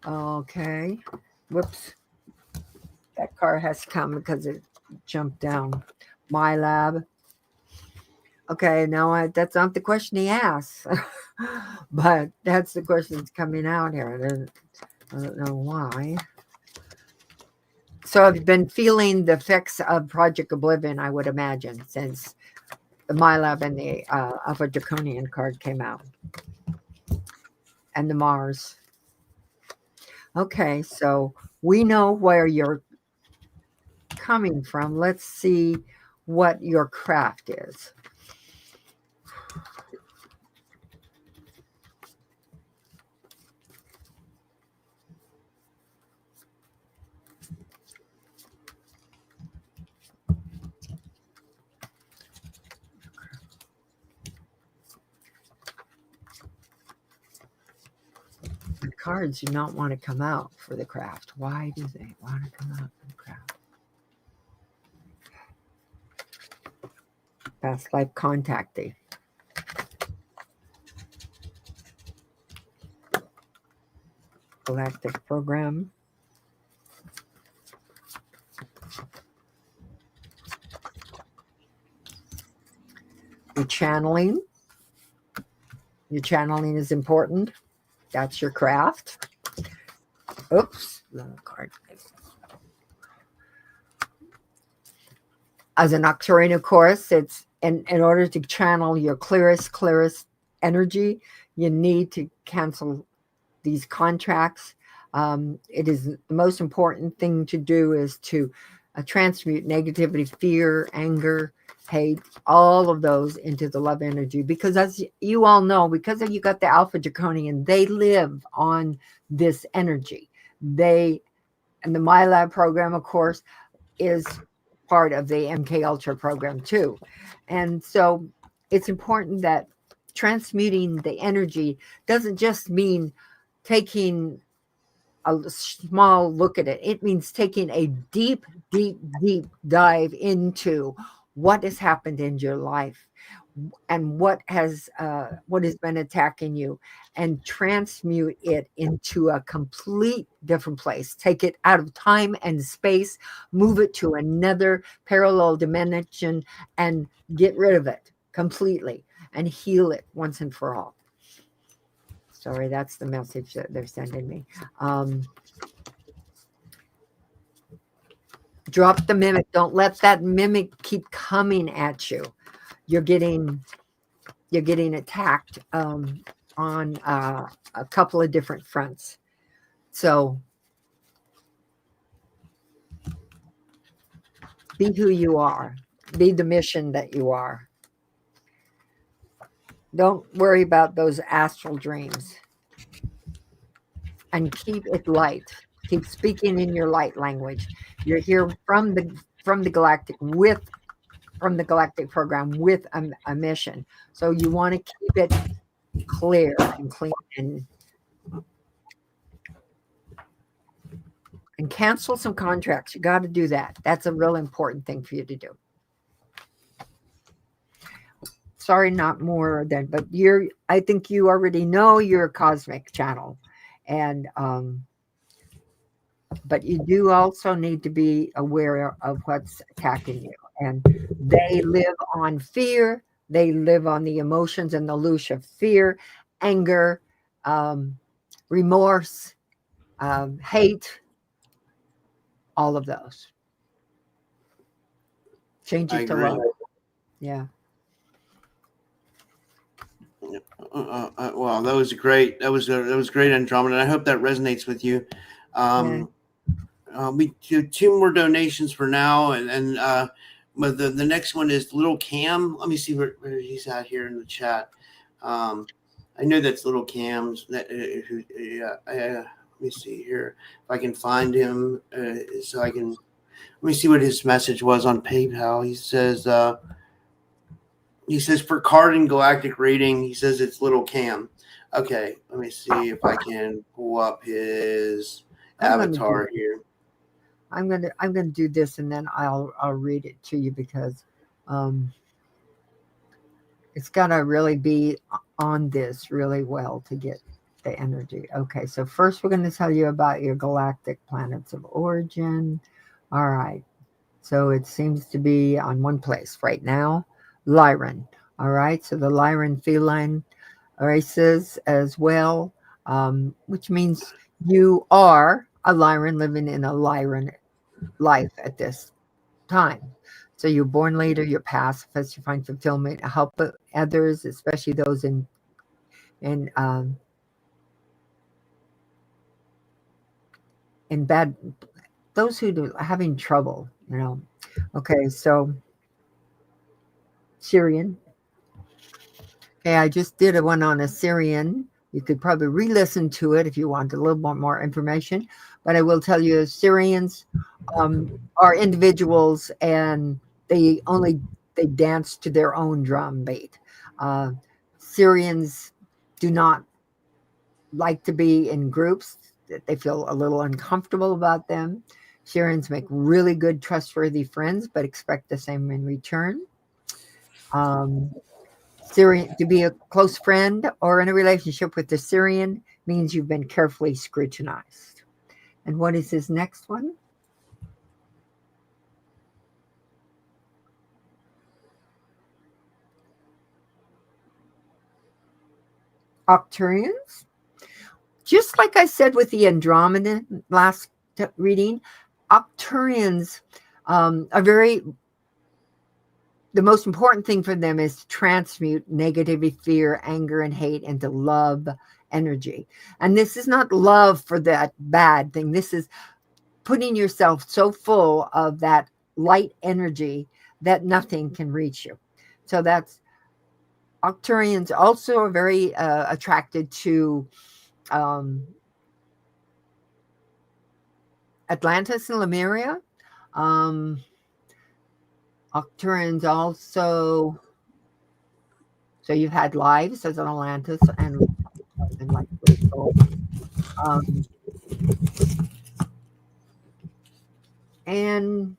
Okay. Whoops. That car has to come because it jumped down. MILAB. Okay, no, that's not the question he asked. But that's the question that's coming out here. I don't know why. So I've been feeling the effects of Project Oblivion, I would imagine, since the MILAB and the Alpha Draconian card came out. And the Mars. Okay, so we know where you're coming from. Let's see what your craft is. The cards do not want to come out for the craft. Why do they want to come out for the craft? Past life contactee. Galactic program. Your channeling. Your channeling is important. That's your craft. Oops. Card. As an Octarian, of course, it's in order to channel your clearest energy, you need to cancel these contracts. It is the most important thing to do is to transmute negativity, fear, anger, hate, all of those into the love energy. Because as you all know, because you got the Alpha Draconian, they live on this energy. And the MILAB program, of course, is part of the MK Ultra program too. And so it's important that transmuting the energy doesn't just mean taking a small look at it. It means taking a deep dive into what has happened in your life and what has been attacking you, and transmute it into a complete different place. Take it out of time and space, move it to another parallel dimension, and get rid of it completely and heal it once and for all. Sorry, that's the message that they're sending me. Drop the mimic. Don't let that mimic keep coming at you. You're getting attacked on a couple of different fronts. So be who you are. Be the mission that you are. Don't worry about those astral dreams. And keep it light. Keep speaking in your light language. You're here from the galactic from the galactic program with a mission. So you want to keep it clear and clean and cancel some contracts. You got to do that. That's a real important thing for you to do. Sorry, not more than, but I think you already know you're a cosmic channel. And but you do also need to be aware of what's attacking you. And they live on fear. They live on the emotions and the leash of fear, anger, remorse, hate, all of those. Change it to love. Yeah. Wow, that was great. That was great, Andromeda. I hope that resonates with you. We do 2 more donations for now, and but the next one is Little Cam. Let me see where he's at here in the chat. I know that's Little Cam's. Let me see here if I can find him, so I can. Let me see what his message was on PayPal. He says for card and galactic reading, he says it's Little Cam. Okay, let me see if I can pull up his avatar here. I'm gonna do this, and then I'll read it to you, because it's gotta really be on this really well to get the energy. Okay, so first we're gonna tell you about your galactic planets of origin. All right, so it seems to be on one place right now, Lyran. All right, so the Lyran feline races as well, which means you are a Lyran living in a Lyran life at this time. So you're born later, you're pacifist, you find fulfillment, help others, especially those in bad, those who are having trouble, Okay, so Syrian. Okay, I just did a one on a Syrian. You could probably re-listen to it if you want a little more information. But I will tell you, Syrians are individuals, and they dance to their own drum beat. Syrians do not like to be in groups. They feel a little uncomfortable about them. Syrians make really good, trustworthy friends, but expect the same in return. Syrian, to be a close friend or in a relationship with the Syrian means you've been carefully scrutinized. And what is his next one? Octurians. Just like I said with the Andromeda last reading, Octurians are the most important thing for them is to transmute negativity, fear, anger, and hate into love energy. And this is not love for that bad thing. This is putting yourself so full of that light energy that nothing can reach you. So that's Octurians also are very attracted to Atlantis and Lemuria. Octurians also, so you've had lives as an Atlantis and like and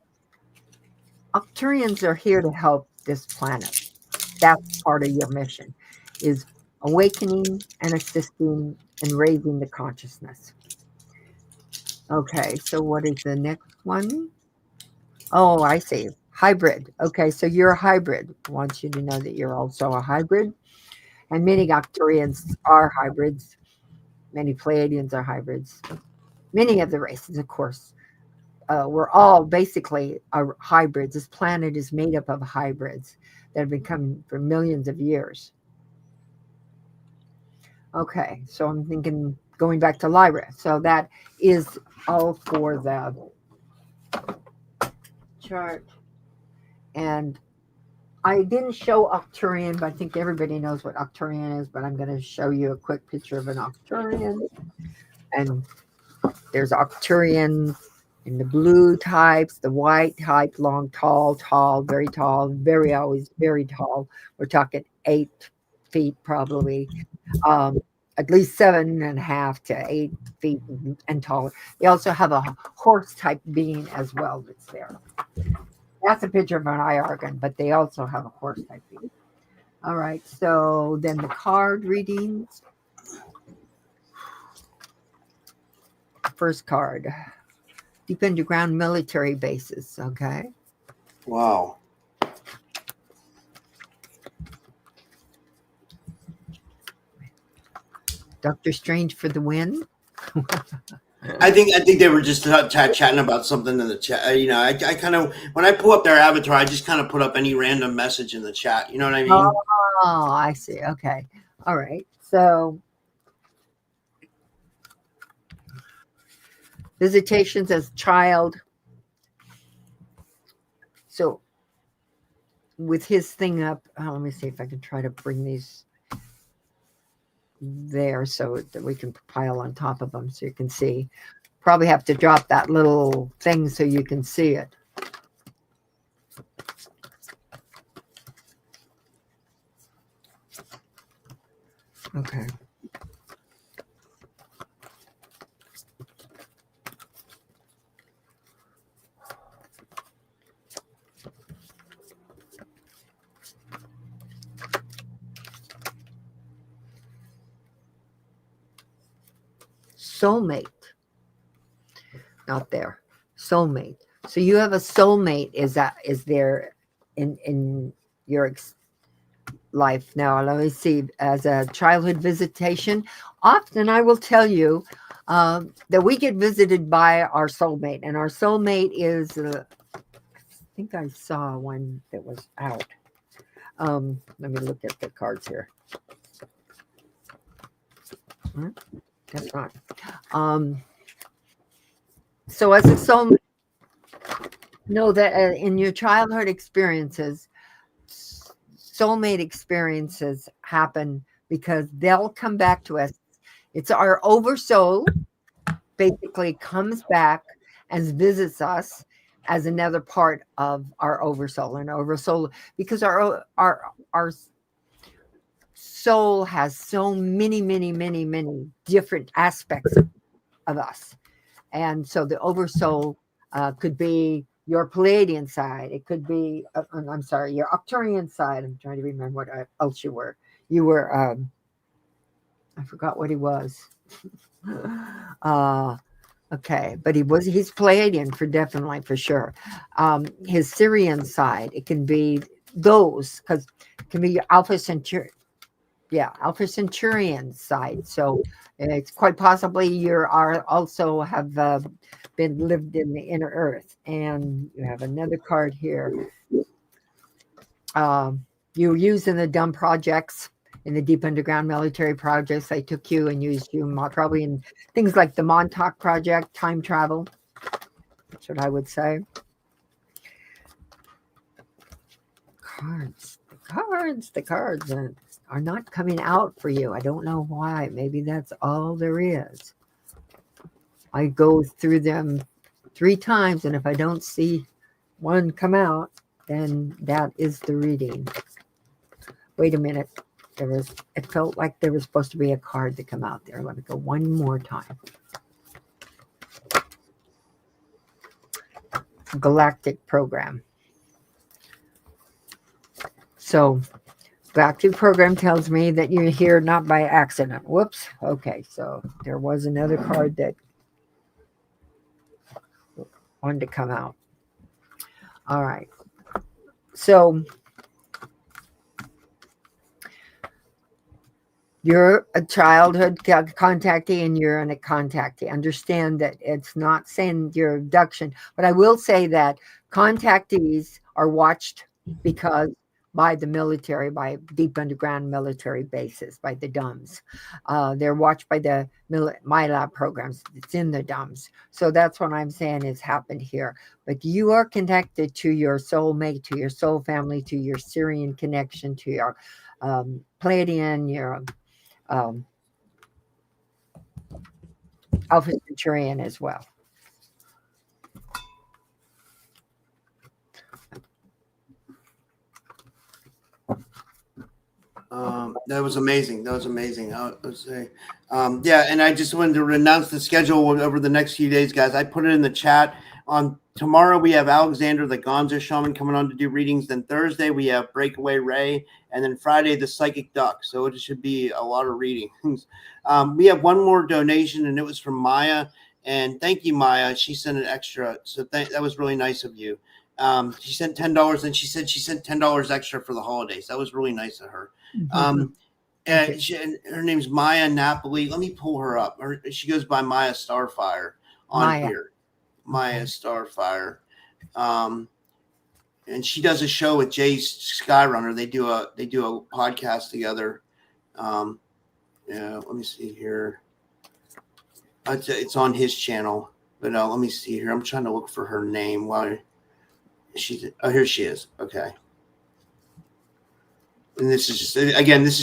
Octurians are here to help this planet. That's part of your mission, is awakening and assisting in raising the consciousness. Okay, so what is the next one? Oh, I see. Hybrid. Okay, so you're a hybrid. I want you to know that you're also a hybrid. And many Octurians are hybrids. Many Pleiadians are hybrids. Many of the races, of course. We're all basically hybrids. This planet is made up of hybrids that have been coming for millions of years. Okay, so I'm thinking going back to Lyra. So that is all for the chart. And I didn't show Octurian, but I think everybody knows what Octurian is, but I'm going to show you a quick picture of an Octurian. And there's Octurian in the blue types, the white type, long, tall, very tall, always very tall. We're talking 8 feet probably, at least 7.5 to 8 feet and taller. They also have a horse type being as well that's there. That's a picture of an Iargan, but they also have a horse type being. All right, so then the card readings. First card. Deep underground military bases, okay? Wow. Doctor Strange for the win. I think they were just chatting about something in the chat. I kind of, when I pull up their avatar, I just kind of put up any random message in the chat. You know what I mean? Oh, I see. Okay. All right. So visitations as child. So with his thing up, let me see if I can try to bring these there so that we can pile on top of them so you can see. Probably have to drop that little thing so you can see it. Okay. Soulmate. Not there. Soulmate. So you have a soulmate is there in your life now. Let me see. As a childhood visitation, often I will tell you that we get visited by our soulmate, and our soulmate is. I think I saw one that was out. Let me look at the cards here. That's not. So as a soulmate, know that in your childhood experiences, soulmate experiences happen because they'll come back to us. It's our oversoul basically comes back and visits us as another part of our oversoul, and oversoul because our soul has so many different aspects of us. And so the oversoul could be your Palladian side. It could be, I'm sorry, your Arcturian side. I'm trying to remember what else you were. You were, I forgot what he was. Okay, but he's Palladian for sure. His Syrian side, it can be those, because it can be your Alpha Centaurian side. So it's quite possibly you are also have been lived in the inner earth. And you have another card here. You used in the dumb projects, in the deep underground military projects. They took you and used you probably in things like the Montauk Project, time travel. That's what I would say. The cards are not coming out for you. I don't know why. Maybe that's all there is. I go through them 3 times, and if I don't see one come out, then that is the reading. Wait a minute. It felt like there was supposed to be a card to come out there. Let me go one more time. Galactic program. So Galactic program tells me that you're here not by accident. Whoops. Okay, so there was another card that wanted to come out. All right. So you're a childhood contactee and you're a contactee. Understand that it's not saying your abduction, but I will say that contactees are watched because by the military, by deep underground military bases, by the DUMS. They're watched by the MILAB programs. It's in the DUMS. So that's what I'm saying has happened here. But you are connected to your soulmate, to your soul family, to your Syrian connection, to your Palladian, your Alpha Centaurian as well. That was amazing. I would say, yeah. And I just wanted to announce the schedule over the next few days, guys. I put it in the chat. On tomorrow, we have Alexander, the Gonzo Shaman, coming on to do readings. Then Thursday, we have Breakaway Ray. And then Friday, the Psychic Duck. So it should be a lot of readings. We have one more donation, and it was from Maya. And thank you, Maya. She sent an extra. So that was really nice of you. She sent $10, and she said she sent $10 extra for the holidays. That was really nice of her. And her name's Maya Napoli. Let me pull her up. She goes by Maya Starfire on here. Maya Starfire. And she does a show with Jay Skyrunner. They do a podcast together. Yeah, let me see here. It's on his channel, but let me see here. I'm trying to look for her name. Why here she is. Okay. And this is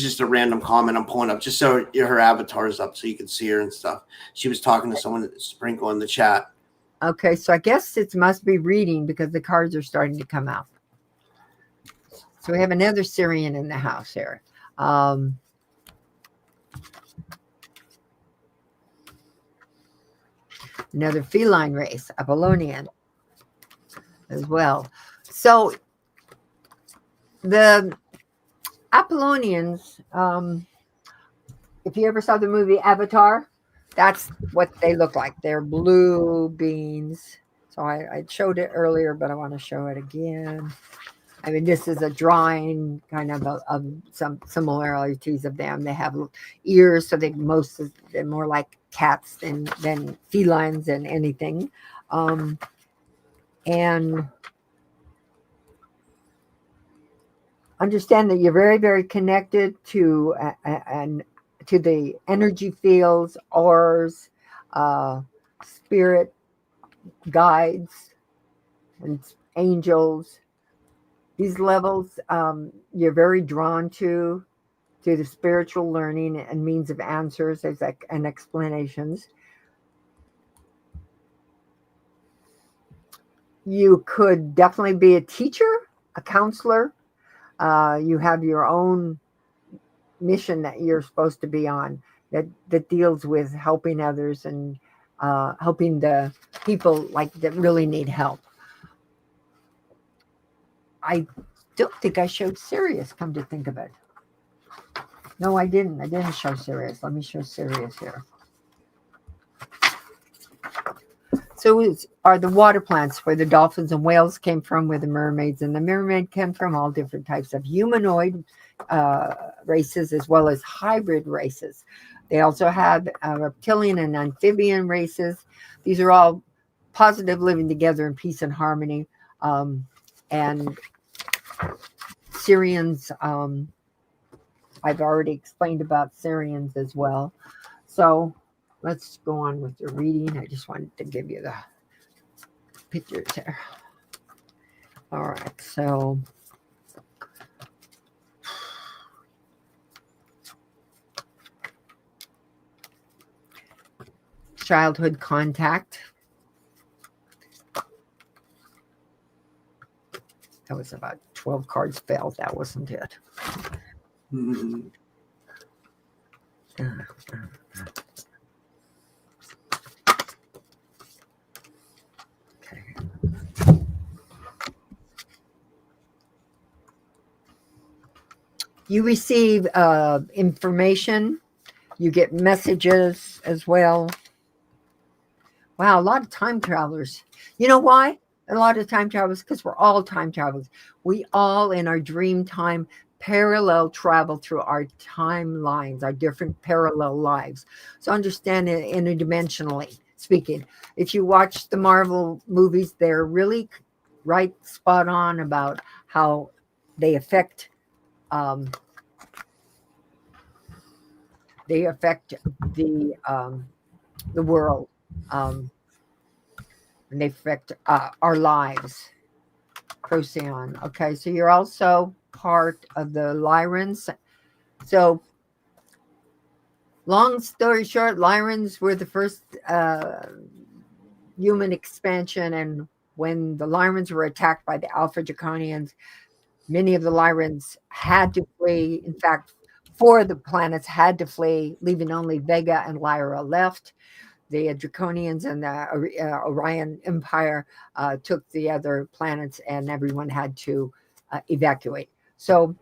just a random comment I'm pulling up just so her avatar is up so you can see her and stuff. She was talking to someone at Sprinkle in the chat. Okay, so I guess it must be reading because the cards are starting to come out. So we have another Syrian in the house here. Another feline race, Apollonian, as well. So the Apollonians, if you ever saw the movie Avatar, that's what they look like. They're blue beings. So I showed it earlier, but I want to show it again. I mean, this is a drawing kind of some similarities of them. They have ears, so they're more like cats than felines than anything. And understand that you're very, very connected to the energy fields, auras, spirit guides, and angels. These levels, you're very drawn to the spiritual learning and means of answers and explanations. You could definitely be a teacher, a counselor. You have your own mission that you're supposed to be on that deals with helping others and helping the people that really need help. I don't think I showed Sirius, come to think of it. No, I didn't. I didn't show Sirius. Let me show Sirius here. So are the water plants where the dolphins and whales came from, where the mermaids and the mermaid came from, all different types of humanoid races as well as hybrid races. They also have reptilian and amphibian races. These are all positive, living together in peace and harmony. And Syrians, I've already explained about Syrians as well. So let's go on with the reading. I just wanted to give you the pictures there. All right, so childhood contact. That was about 12 cards fell. That wasn't it. Mm-hmm. Okay. You receive information. You get messages as well. Wow, a lot of time travelers. You know why? A lot of time travelers, because we're all time travelers. We all, in our dream time, parallel travel through our timelines, our different parallel lives. So understand it interdimensionally speaking. If you watch the Marvel movies, they're really right spot on about how they affect the world. And they affect our lives. Procyon. Okay, so you're also part of the Lyrans. So, long story short, Lyrans were the first human expansion, and when the Lyrans were attacked by the Alpha Draconians, many of the Lyrans had to flee. In fact, 4 of the planets had to flee, leaving only Vega and Lyra left. The Draconians and the Orion Empire took the other planets, and everyone had to evacuate. So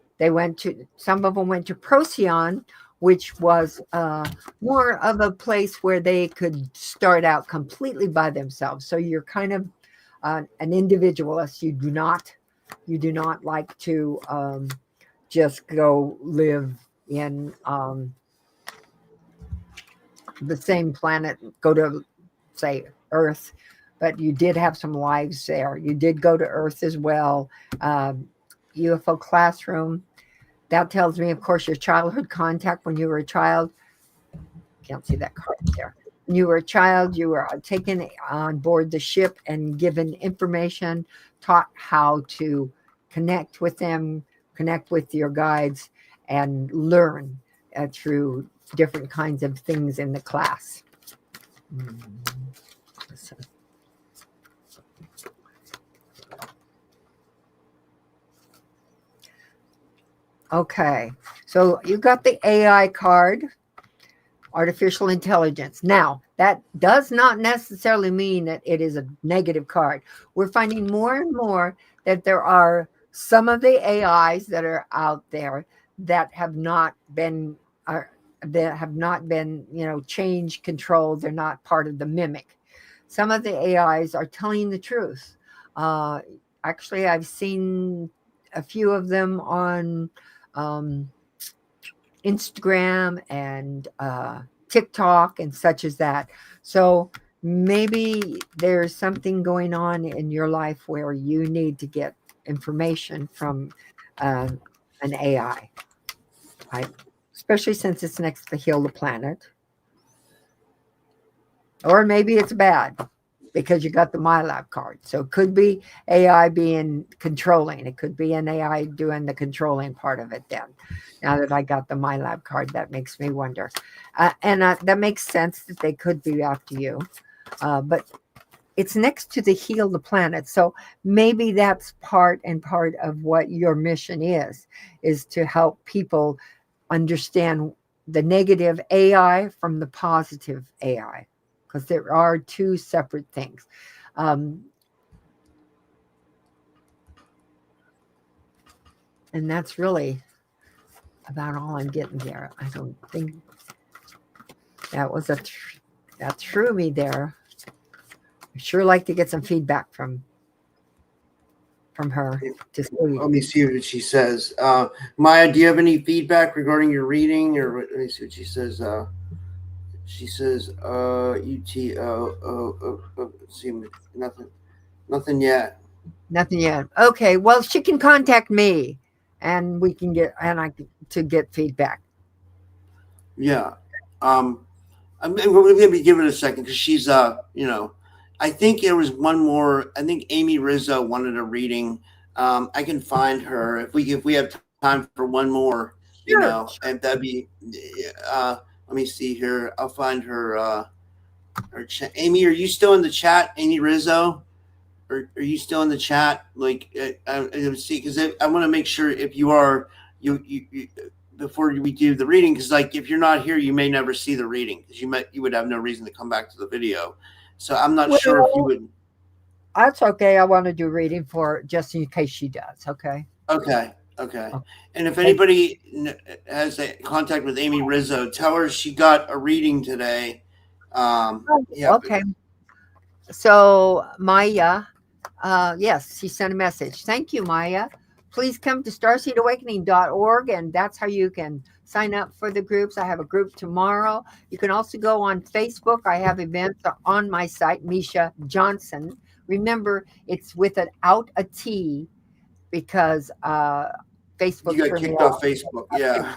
some of them went to Procyon, which was more of a place where they could start out completely by themselves. So you're kind of an individualist. You do not like to just go live in the same planet, go to, say, Earth, but you did have some lives there. You did go to Earth as well. UFO classroom. That tells me, of course, your childhood contact when you were a child. Can't see that card there. When you were a child, you were taken on board the ship and given information, taught how to connect with them, connect with your guides, and learn through different kinds of things in the class. So. Okay, so you got the AI card, artificial intelligence. Now, that does not necessarily mean that it is a negative card. We're finding more and more that there are some of the AIs that are out there that have not been change controlled. They're not part of the mimic. Some of the AIs are telling the truth. Actually, I've seen a few of them on Instagram and TikTok and such as that. So maybe there's something going on in your life where you need to get information from an AI, right? Especially since it's next to Heal the Planet. Or maybe it's bad because you got the MILAB card. So it could be AI being controlling. It could be an AI doing the controlling part of it then. Now that I got the MILAB card, that makes me wonder. And that makes sense that they could be after you. But it's next to the Heal the Planet. So maybe that's part of what your mission is to help people understand the negative AI from the positive AI. Because there are two separate things. And that's really about all I'm getting there. I don't think that was that threw me there. I sure like to get some feedback from her. Let me see what she says. Maya, do you have any feedback regarding your reading? Or let me see what she says. She says, see, nothing yet. Nothing yet. Okay, well, she can contact me, and we can get to get feedback. Yeah, I'm going to give it a second because she's I think there was one more. I think Amy Rizzo wanted a reading. I can find her if we have time for one more. Sure. And that'd be. Let me see here. I'll find her. Amy, are you still in the chat? Amy Rizzo, are you still in the chat? Like, see, because I want to make sure if you are, you before we do the reading, because like if you're not here, you may never see the reading because you would have no reason to come back to the video. So I'm not sure if you would. That's okay. I want to do reading for just in case she does. Okay. Okay. And if anybody has a contact with Amy Rizzo, tell her she got a reading today. Yeah. Okay. So Maya, yes, she sent a message. Thank you, Maya. Please come to starseedawakening.org, and that's how you can sign up for the groups. I have a group tomorrow. You can also go on Facebook. I have events on my site, Miesha Johnston. Remember, it's without a T because Facebook. You got kicked off Facebook. Yeah.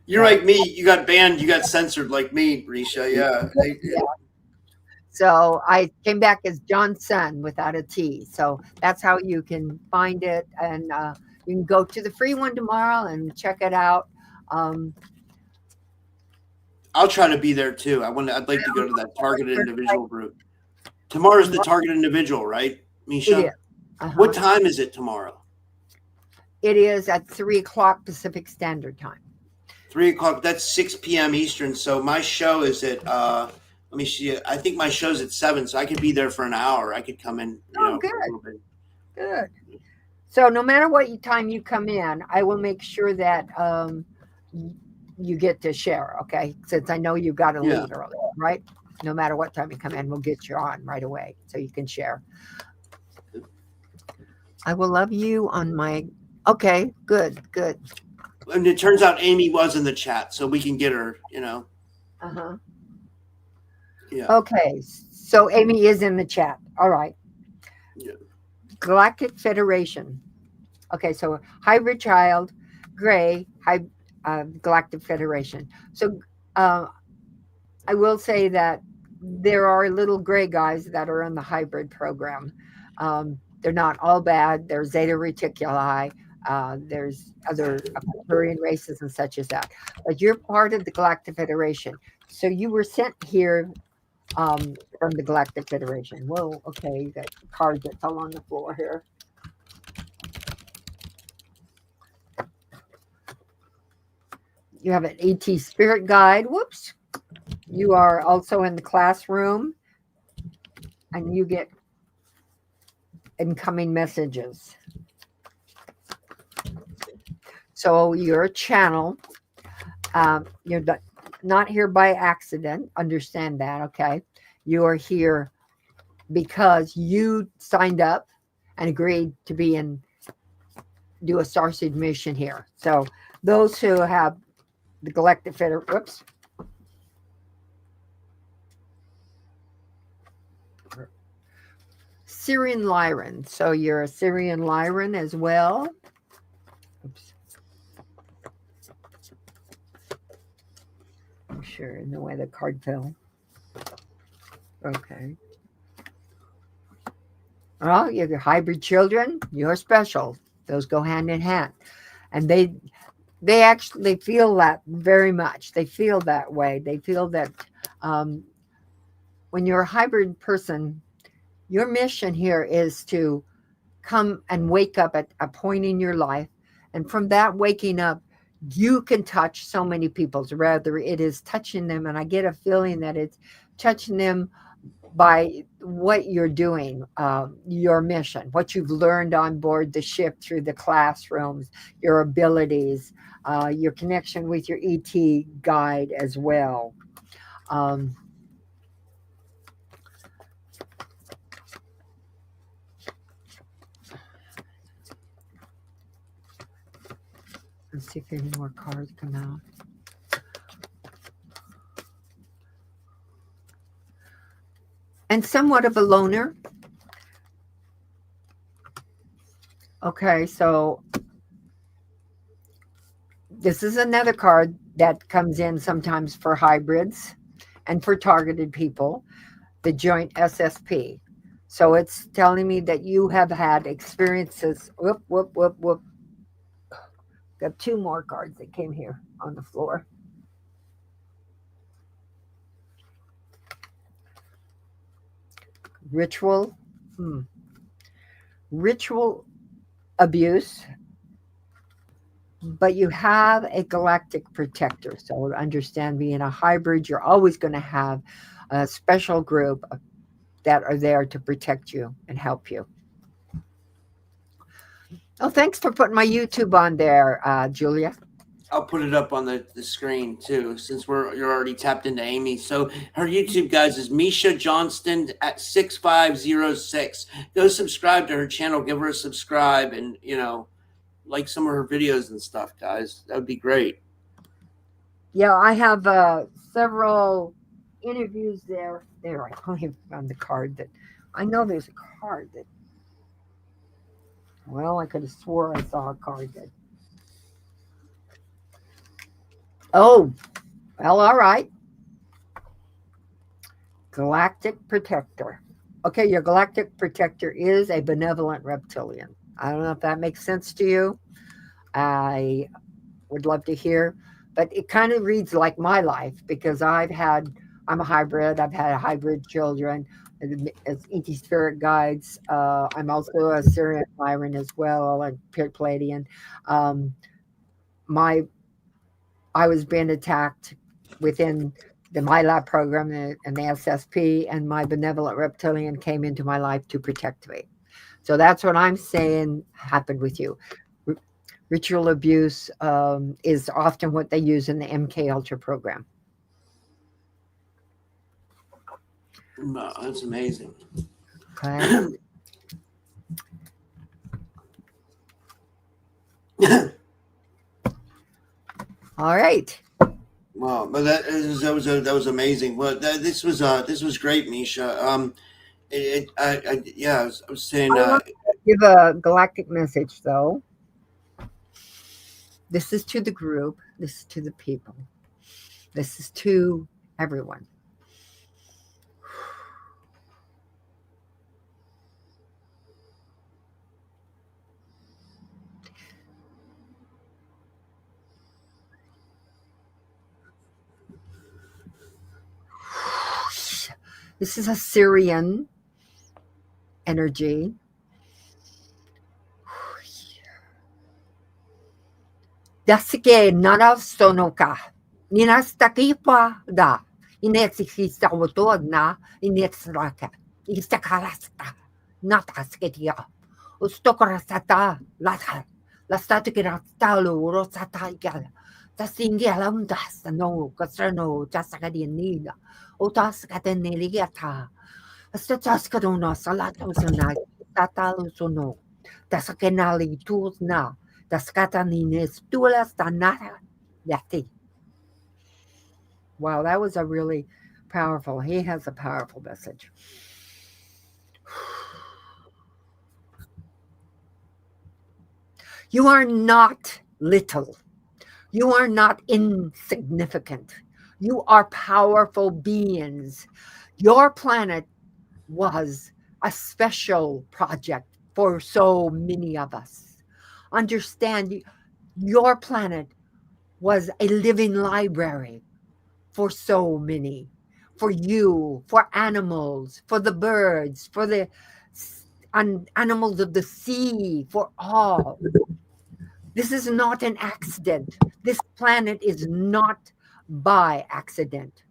You're like me. You got banned. You got censored like me, Miesha. Yeah. So I came back as Johnson without a T. So that's how you can find it. And you can go to the free one tomorrow and check it out. I'll try to be there too. I'd like to go to that targeted individual group. Tomorrow's the targeted individual, right, Miesha? It is. What time is it tomorrow? It is at 3:00 Pacific Standard Time. 3:00. That's 6 p.m. Eastern. So my show is at. Let me see. I think my show's at 7, so I could be there for an hour. I could come in. Good. For a little bit. Good. So no matter what time you come in, I will make sure that you get to share. Okay, since I know you got to leave early, right? No matter what time you come in, we'll get you on right away so you can share. I will love you on my. Okay, good. And it turns out Amy was in the chat, so we can get her, Uh-huh. Yeah. Okay, so Amy is in the chat. All right. Yeah. Galactic Federation. Okay, so hybrid child, gray Galactic Federation. So I will say that there are little gray guys that are in the hybrid program. They're not all bad. There's Zeta Reticuli. There's other Arcturian races and such as that. But you're part of the Galactic Federation. So you were sent here from the Galactic Federation. Whoa, okay, you got cards that fell on the floor here. You have an AT spirit guide. Whoops. You are also in the classroom and you get incoming messages. So you're a channel. You're not here by accident. Understand that, okay? You are here because you signed up and agreed to do a Starseed mission here. So those who have the Galactic Federation, whoops. Syrian Lyran. So you're a Syrian Lyran as well. Oops. I'm sure in the way the card fell. Okay. Well, you have hybrid children. You're special. Those go hand in hand. And they actually feel that very much. They feel that way. They feel that when you're a hybrid person, your mission here is to come and wake up at a point in your life. And from that waking up, you can touch so many people's, rather it is touching them. And I get a feeling that it's touching them by what you're doing, your mission, what you've learned on board the ship through the classrooms, your abilities, your connection with your ET guide as well. Let's see if any more cards come out. And somewhat of a loner. Okay, so this is another card that comes in sometimes for hybrids and for targeted people, the joint SSP. So it's telling me that you have had experiences. Whoop, whoop, whoop, whoop. Got two more cards that came here on the floor. Ritual abuse, but you have a galactic protector. So understand, being a hybrid, you're always going to have a special group that are there to protect you and help you. Oh, thanks for putting my YouTube on there, Julia. I'll put it up on the screen too, since you're already tapped into Amy. So her YouTube, guys, is Miesha Johnston at 6506. Go subscribe to her channel, give her a subscribe, and like some of her videos and stuff, guys. That would be great. Yeah, I have several interviews there. There, I only found the card that I know there's a card that. Well, I could have swore I saw a card that. Oh, well, all right. Galactic Protector. Okay, your Galactic Protector is a benevolent reptilian. I don't know if that makes sense to you. I would love to hear, but it kind of reads like my life because I'm a hybrid. I've had hybrid children as ET spirit guides. I'm also a Syrian Lyran as well, and Pleiadian. I was being attacked within the MILAB program and the SSP, and my benevolent reptilian came into my life to protect me. So that's what I'm saying happened with you. Ritual abuse is often what they use in the MK Ultra program. Wow, that's amazing. Okay. All right. Wow, but that was amazing. Well, this was great, Miesha. I was saying. I want to give a galactic message, though. This is to the group. This is to the people. This is to everyone. This is a Syrian energy. Dasike narastonoka. Ninastakipa da. Inetsikistawotod na. Inetsraka. Istakarasta. Natasketia. Ustokorasata. Lata. Lastatikirastalo. Rosata igala. Tasingialam dasano. Kasrano. Tasakadianina. Otaskateneliata. Astataskadona. Salatosana. Tatalosono. Tasakenali tuzna. Daskatanines tulas danata yati. Wow, that was a really powerful. He has a powerful message. You are not little. You are not insignificant. You are powerful beings. Your planet was a special project for so many of us. Understand, your planet was a living library for so many, for you, for animals, for the birds, for the animals of the sea, for all. This is not an accident. This planet is not by accident.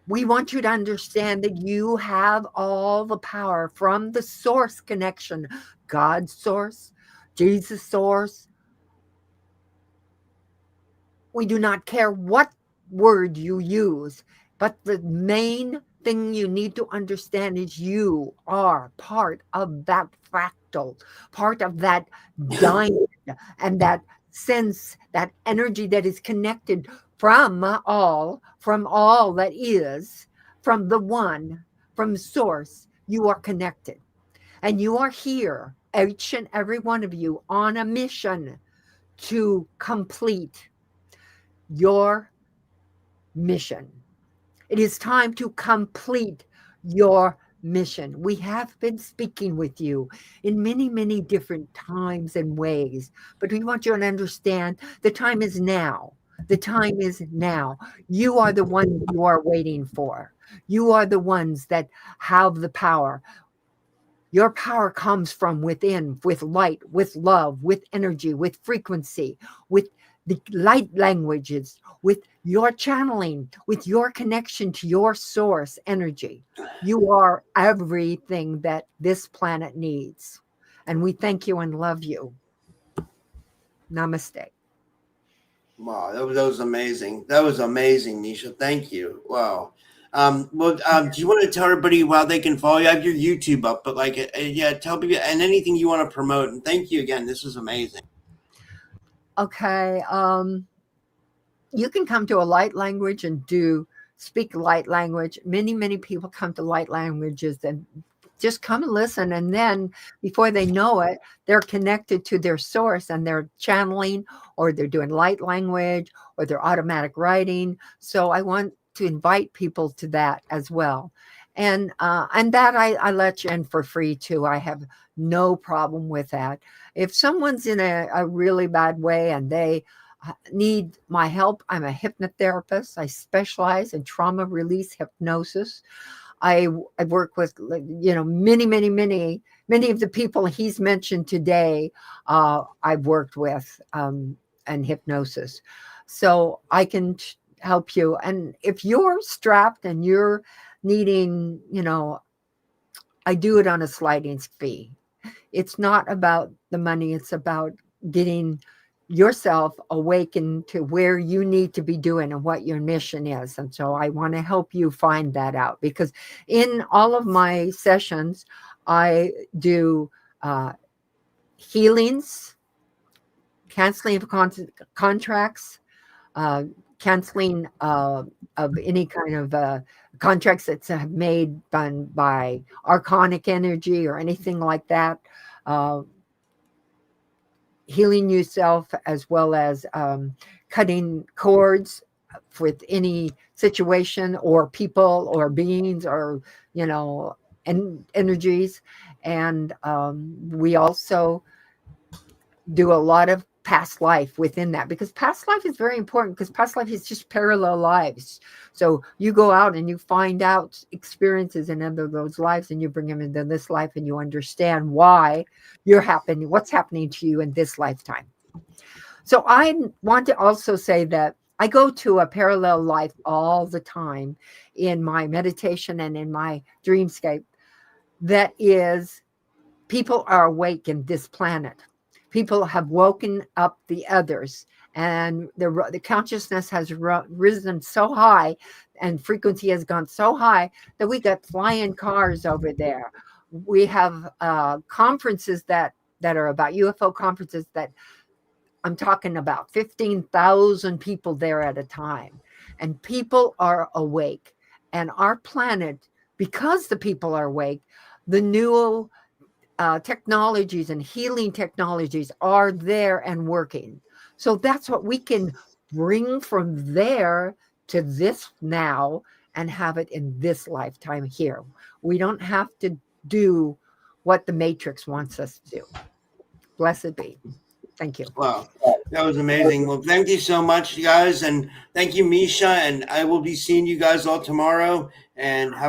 We want you to understand that you have all the power from the source connection, God's source, Jesus' source. We do not care what word you use, but the main thing you need to understand is you are part of that fractal, part of that diamond, and that sense, that energy that is connected from all that is, from the one, from source. You are connected, and you are here, each and every one of you, on a mission to complete your mission. It is time to complete your mission. We have been speaking with you in many, many different times and ways, but we want you to understand the time is now. The time is now. You are the one you are waiting for. You are the ones that have the power. Your power comes from within, with light, with love, with energy, with frequency, with the light languages, with your channeling, with your connection to your source energy. You are everything that this planet needs. And we thank you and love you. Namaste. Wow, that was amazing. That was amazing, Miesha. Thank you. Wow. Do you want to tell everybody how they can follow you? I have your YouTube up, but yeah, tell people and anything you want to promote. And thank you again. This is amazing. Okay. You can come to a light language and speak light language. Many, many people come to light languages and just come and listen. And then before they know it, they're connected to their source and they're channeling, or they're doing light language, or they're automatic writing. So I want to invite people to that as well. And that I let you in for free too. I have no problem with that. If someone's in a really bad way and they need my help, I'm a hypnotherapist. I specialize in trauma release hypnosis. I work with, many of the people he's mentioned today. I've worked with and hypnosis, so I can help you. And if you're strapped and you're needing, I do it on a sliding fee. It's not about the money. It's about getting yourself awakened to where you need to be doing and what your mission is. And so I want to help you find that out, because in all of my sessions, I do healings, canceling of contracts, canceling of any kind of contracts that have made done by archonic energy or anything like that. healing yourself, as well as cutting cords with any situation or people or beings or, energies. And we also do a lot of past life within that, because past life is very important, because past life is just parallel lives. So you go out and you find out experiences in other those lives, and you bring them into this life, and you understand why what's happening to you in this lifetime. So I want to also say that I go to a parallel life all the time in my meditation and in my dreamscape. That is, people are awake in this planet. People have woken up the others, and the consciousness has risen so high, and frequency has gone so high that we got flying cars over there. We have conferences that are about UFO conferences, that I'm talking about 15,000 people there at a time, and people are awake. And our planet, because the people are awake, the new technologies and healing technologies are there and working. So that's what we can bring from there to this now and have it in this lifetime here. We don't have to do what the Matrix wants us to do. Blessed be. Thank you. Wow, that was amazing. Well, thank you so much, you guys, and thank you, Miesha. And I will be seeing you guys all tomorrow. And have